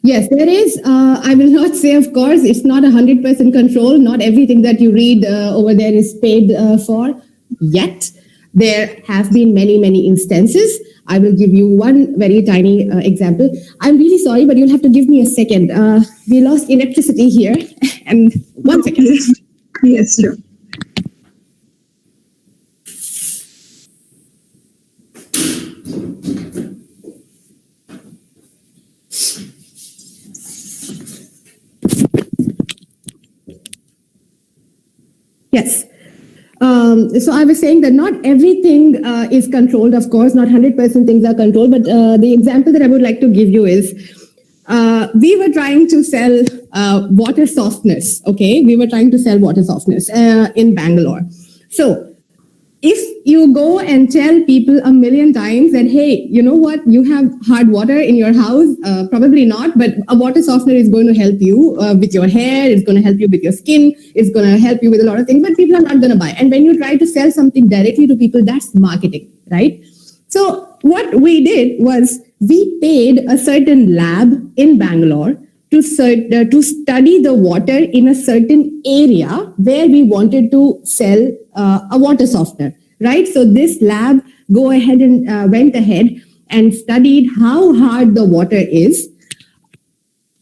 S2: Yes, there is. I will not say, of course, it's not 100% control. Not everything that you read over there is paid for yet. There have been many, many instances. I will give you one very tiny example. I'm really sorry, but you'll have to give me a second. We lost electricity here. And 1 second.
S1: Yes, sure.
S2: Yes. So I was saying that not everything is controlled, of course, not 100% things are controlled, but the example that I would like to give you is, we were trying to sell water softeners, okay? We were trying to sell water softeners in Bangalore. So if you go and tell people a million times that, hey, you know what, you have hard water in your house, probably not, but a water softener is going to help you with your hair, it's going to help you with your skin, it's going to help you with a lot of things, but people are not going to buy. And when you try to sell something directly to people, that's marketing, right? So what we did was we paid a certain lab in Bangalore to study the water in a certain area where we wanted to sell a water softener, right? So this lab went ahead and studied how hard the water is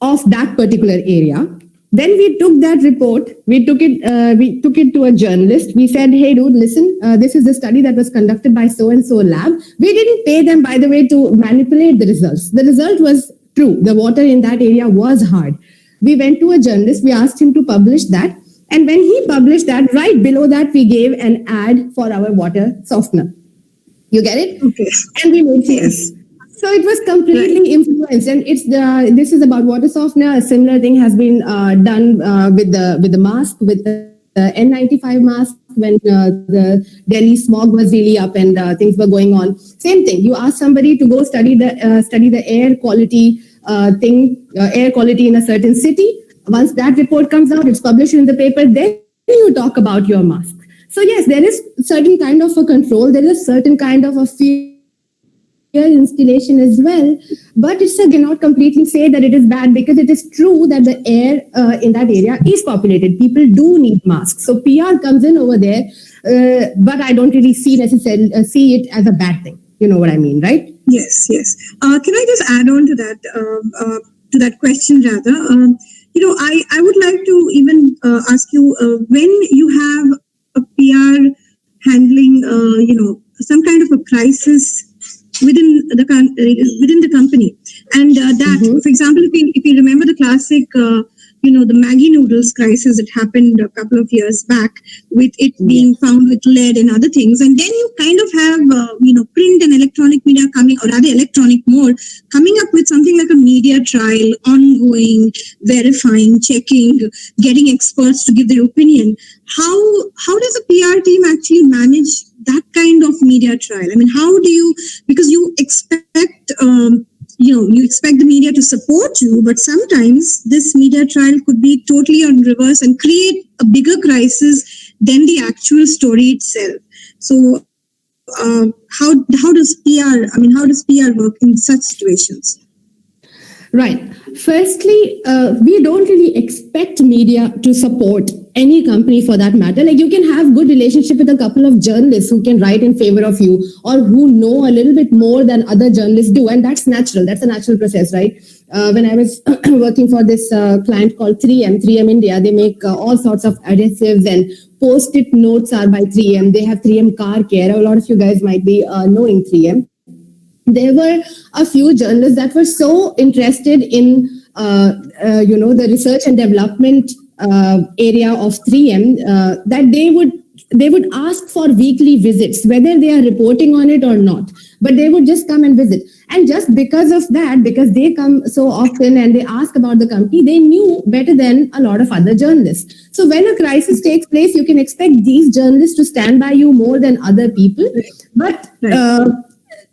S2: of that particular area. Then we took that report, we took it to a journalist. We said, hey, dude, listen, this is the study that was conducted by so-and-so lab. We didn't pay them, by the way, to manipulate the results. The result was true. The water in that area was hard. We went to a journalist, we asked him to publish that. And when he published that, right below that, we gave an ad for our water softener. You get it?
S1: Okay.
S2: And we made sales. So it was completely influenced, and this is about water softener. A similar thing has been done with the mask, with the N95 mask when the Delhi smog was really up and things were going on. Same thing. You ask somebody to go study the air quality air quality in a certain city. Once that report comes out, it's published in the paper. Then you talk about your mask. So yes, there is certain kind of a control. There is a certain kind of a fear installation as well, but it's cannot completely say that it is bad, because it is true that the air in that area is populated. People do need masks, so PR comes in over there, but I don't really see it as a bad thing. You know what I mean, right?
S1: Yes. Can I just add on to that question rather? I would like to even ask you, when you have a PR handling, some kind of a crisis within the company, and that, for example, if you remember the classic, the Maggie noodles crisis that happened a couple of years back, with it being found with lead and other things. And then you kind of have, print and electronic media coming, or rather electronic more, coming up with something like a media trial, ongoing, verifying, checking, getting experts to give their opinion. How does a PR team actually manage that kind of media trial? I mean, how do you, because you expect, you expect the media to support you, but sometimes this media trial could be totally on reverse and create a bigger crisis than the actual story itself. So, how does PR work in such situations?
S2: Right. Firstly, we don't really expect media to support any company for that matter. Like, you can have good relationship with a couple of journalists who can write in favor of you, or who know a little bit more than other journalists do. And that's natural. That's a natural process, right? When I was working for this client called 3M India, they make all sorts of adhesives, and post-it notes are by 3M. They have 3M car care. A lot of you guys might be knowing 3M. There were a few journalists that were so interested in, the research and development area of 3M that they would ask for weekly visits, whether they are reporting on it or not. But they would just come and visit. And just because of that, because they come so often and they ask about the company, they knew better than a lot of other journalists. So when a crisis takes place, you can expect these journalists to stand by you more than other people. But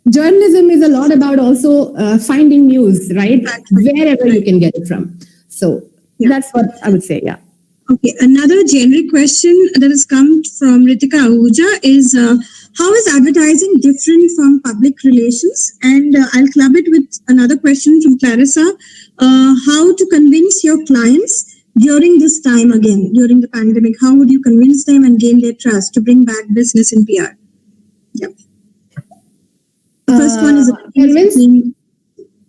S2: journalism is a lot about also finding news, right? Wherever you can get it from. So that's what I would say. Yeah.
S1: Okay. Another generic question that has come from Ritika Ahuja is, how is advertising different from public relations? And I'll club it with another question from Clarissa. How to convince your clients during this time again, during the pandemic? How would you convince them and gain their trust to bring back business in PR? Yeah. The first one is
S2: convince.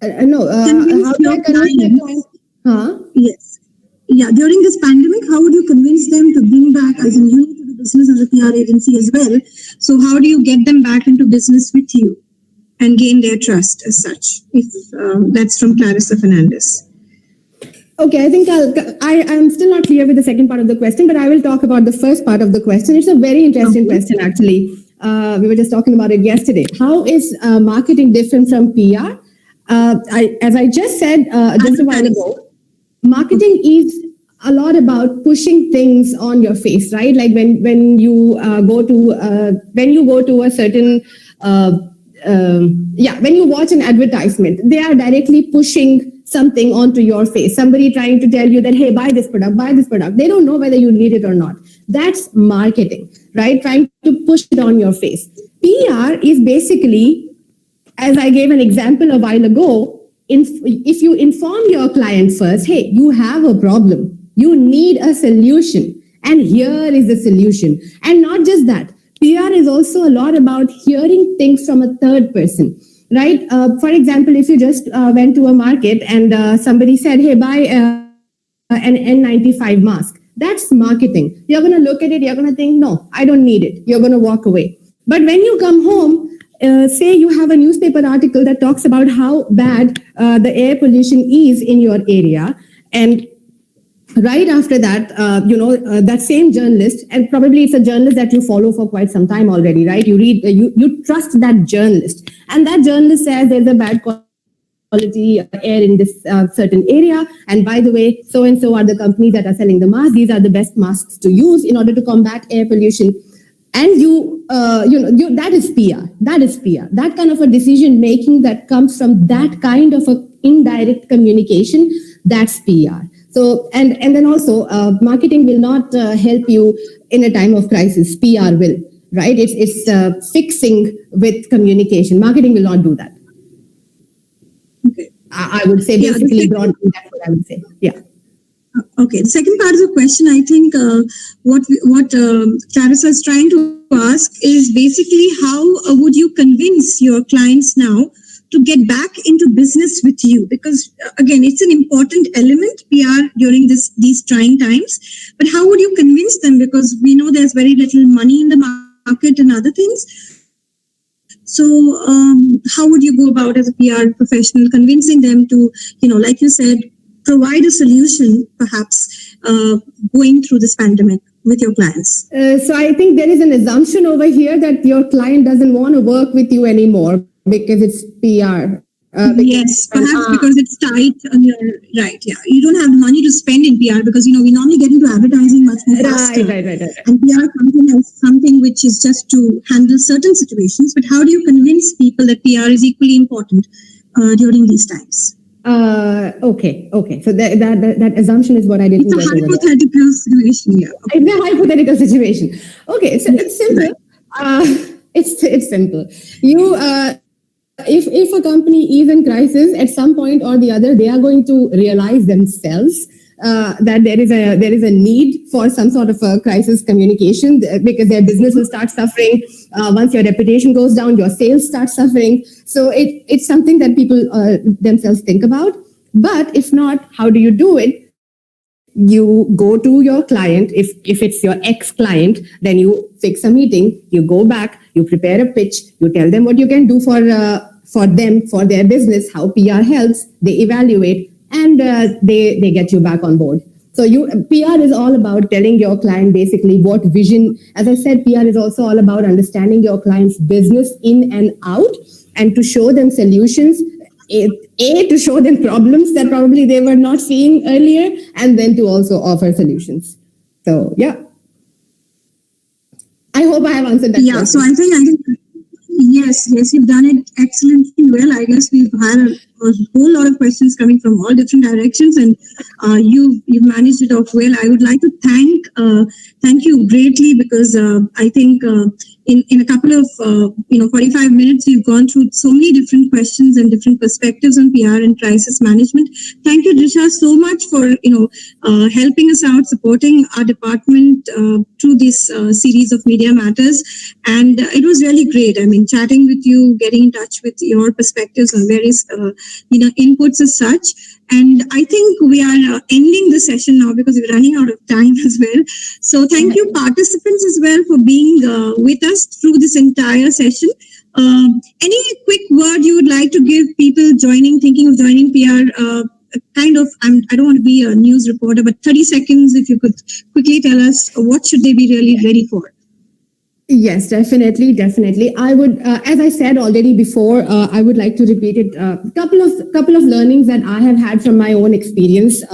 S2: How do I convince my clients?
S1: Yes. Yeah. During this pandemic, how would you convince them to bring back, as in you need to do business as a PR agency as well? So how do you get them back into business with you and gain their trust as such? If that's from Clarissa Fernandez.
S2: Okay, I think I'm still not clear with the second part of the question, but I will talk about the first part of the question. It's a very interesting question, actually. We were just talking about it yesterday. How is marketing different from PR? As I just said just a while ago, marketing is a lot about pushing things on your face, right? Like when you go to a certain when you watch an advertisement, they are directly pushing something onto your face. Somebody trying to tell you that, hey, buy this product, buy this product. They don't know whether you need it or not. That's marketing, right? Trying to push it on your face. PR is basically, as I gave an example a while ago, if you inform your client first, hey, you have a problem, you need a solution, and here is the solution. And not just that, PR is also a lot about hearing things from a third person, right? For example, if you just went to a market and somebody said, hey, buy an N95 mask, that's marketing. You're going to look at it, you're going to think, no, I don't need it. You're going to walk away. But when you come home, say you have a newspaper article that talks about how bad the air pollution is in your area, and right after that, that same journalist, and probably it's a journalist that you follow for quite some time already, right? You read, you trust that journalist, and that journalist says there's a bad quality air in this certain area, and by the way, so and so are the companies that are selling the masks. These are the best masks to use in order to combat air pollution. And that is PR. That is PR. That kind of a decision making that comes from that kind of a indirect communication, that's PR. So, and then also, marketing will not help you in a time of crisis. PR will, right? It's fixing with communication. Marketing will not do that.
S1: Okay.
S2: I would say basically broadly, that's what I would say. Yeah.
S1: Okay. The second part of the question, I think, what Clarissa is trying to ask is basically how would you convince your clients now to get back into business with you? Because again, it's an important element, PR, during these trying times. But how would you convince them? Because we know there's very little money in the market and other things. So how would you go about as a PR professional convincing them to, like you said, provide a solution, perhaps going through this pandemic with your clients?
S2: So I think there is an assumption over here that your client doesn't want to work with you anymore because it's PR.
S1: Yes, perhaps because it's tight on your right. Yeah, you don't have the money to spend in PR because we normally get into advertising much more faster.
S2: Right.
S1: And PR is something which is just to handle certain situations. But how do you convince people that PR is equally important during these times?
S2: Okay. So that assumption is what I didn't.
S1: It's a hypothetical situation. Yeah.
S2: Okay. It's a hypothetical situation. Okay, so it's simple. Right. It's simple. You. If a company is in crisis at some point or the other, they are going to realize themselves that there is a need for some sort of a crisis communication because their business will start suffering. Once your reputation goes down, your sales start suffering. So it's something that people themselves think about. But if not, how do you do it? You go to your client. If it's your ex-client, then you fix a meeting. You go back. You prepare a pitch. You tell them what you can do for them, for their business, how PR helps. They evaluate and they get you back on board. So PR is all about telling your client basically what vision. As I said, PR is also all about understanding your client's business in and out and to show them solutions. To show them problems that probably they were not seeing earlier, and then to also offer solutions. So, yeah. I hope I have answered that question.
S1: So I think yes, you've done it excellently well. I guess we've had a whole lot of questions coming from all different directions, and you've managed it off well. I would like to thank you greatly because I think in a couple of 45 minutes we've gone through so many different questions and different perspectives on PR and crisis management. Thank you, Drisha, so much for helping us out, supporting our department through this series of Media Matters, and it was really great. I mean, chatting with you, getting in touch with your perspectives on various inputs as such. And I think we are ending the session now because we're running out of time as well. So thank you, participants, as well, for being with us through this entire session. Any quick word you would like to give people thinking of joining PR? I don't want to be a news reporter, but 30 seconds, if you could quickly tell us what should they be really ready for?
S2: Yes, definitely. I would, as I said already before, I would like to repeat it. Couple of learnings that I have had from my own experience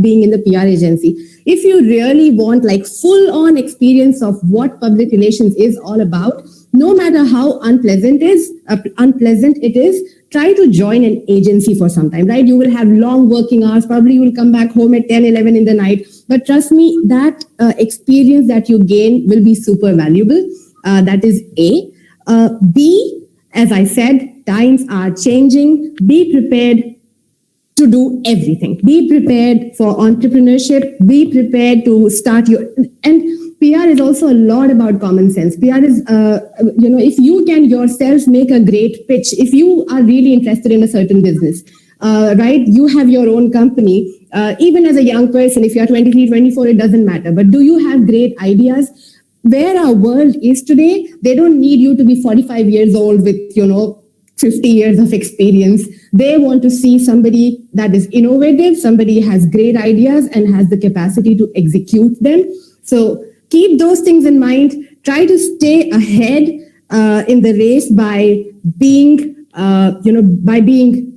S2: being in the PR agency. If you really want like full-on experience of what public relations is all about, no matter how unpleasant it is, try to join an agency for some time, right? You will have long working hours. Probably you will come back home at 10, 11 in the night. But trust me, that experience that you gain will be super valuable. That is A. B, as I said, times are changing. Be prepared to do everything. Be prepared for entrepreneurship. Be prepared to start and PR is also a lot about common sense. PR is, if you can yourself make a great pitch, if you are really interested in a certain business, right, you have your own company, even as a young person, if you're 23, 24, it doesn't matter. But do you have great ideas? Where our world is today, they don't need you to be 45 years old with, 50 years of experience. They want to see somebody that is innovative, somebody has great ideas and has the capacity to execute them. So keep those things in mind. Try to stay ahead in the race by being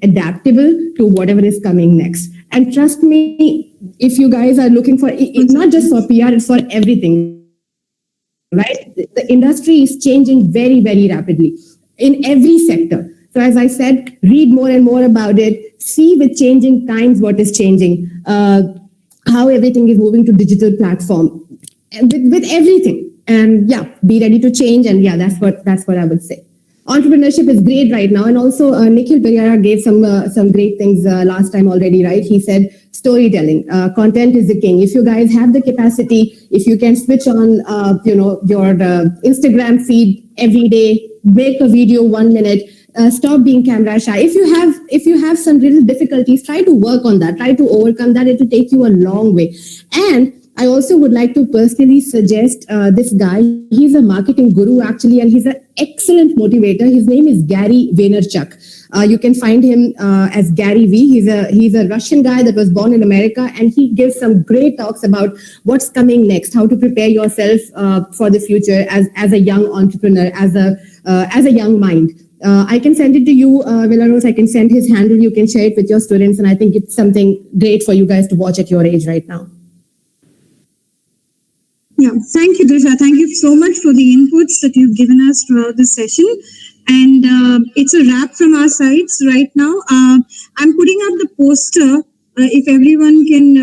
S2: adaptable to whatever is coming next. And trust me, if you guys are looking for, it's not just for PR, it's for everything, right? The industry is changing very, very rapidly in every sector. So as I said, read more and more about it. See with changing times what is changing, how everything is moving to digital platform, with everything. And yeah, be ready to change. And yeah, that's what I would say. Entrepreneurship is great right now. And also Nikhil Periyara gave some great things last time already, right? He said storytelling, content is the king. If you guys have the capacity, if you can switch on, your Instagram feed every day, make a video 1 minute, stop being camera shy. If you have some little difficulties, try to work on that, try to overcome that. It will take you a long way. And I also would like to personally suggest this guy. He's a marketing guru actually, and he's an excellent motivator. His name is Gary Vaynerchuk. You can find him as Gary Vee. He's a Russian guy that was born in America, and he gives some great talks about what's coming next, how to prepare yourself for the future as a young entrepreneur, as a young mind. I can send it to you, Villaros. I can send his handle. You can share it with your students, and I think it's something great for you guys to watch at your age right now.
S1: Yeah, thank you, Trisha. Thank you so much for the inputs that you've given us throughout this session. And it's a wrap from our sides right now. I'm putting up the poster. If everyone can,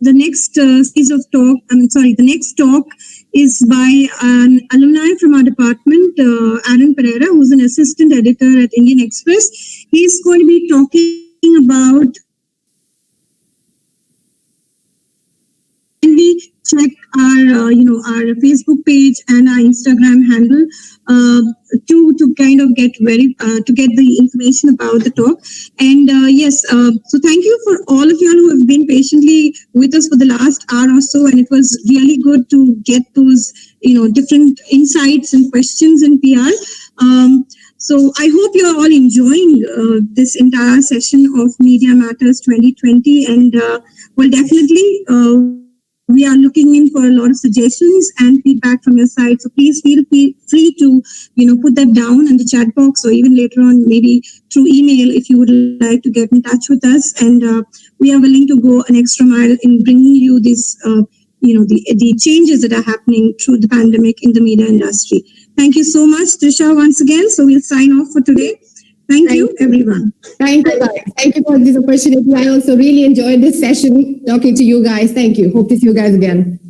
S1: the next series of talk, the next talk is by an alumni from our department, Aaron Pereira, who's an assistant editor at Indian Express. He's going to be talking about, check our our Facebook page and our Instagram handle to kind of get to get the information about the talk. And so thank you for all of you who have been patiently with us for the last hour or so, and it was really good to get those different insights and questions in PR. So I hope you're all enjoying this entire session of Media Matters 2020, and well, definitely we are looking in for a lot of suggestions and feedback from your side. So please feel free to put that down in the chat box, or even later on maybe through email if you would like to get in touch with us. And we are willing to go an extra mile in bringing you this the changes that are happening through the pandemic in the media industry. Thank you so much, Trisha, once again. So we'll sign off for today. Thank you, everyone.
S2: Thank you, guys. Thank you for this opportunity. I also really enjoyed this session talking to you guys. Thank you. Hope to see you guys again.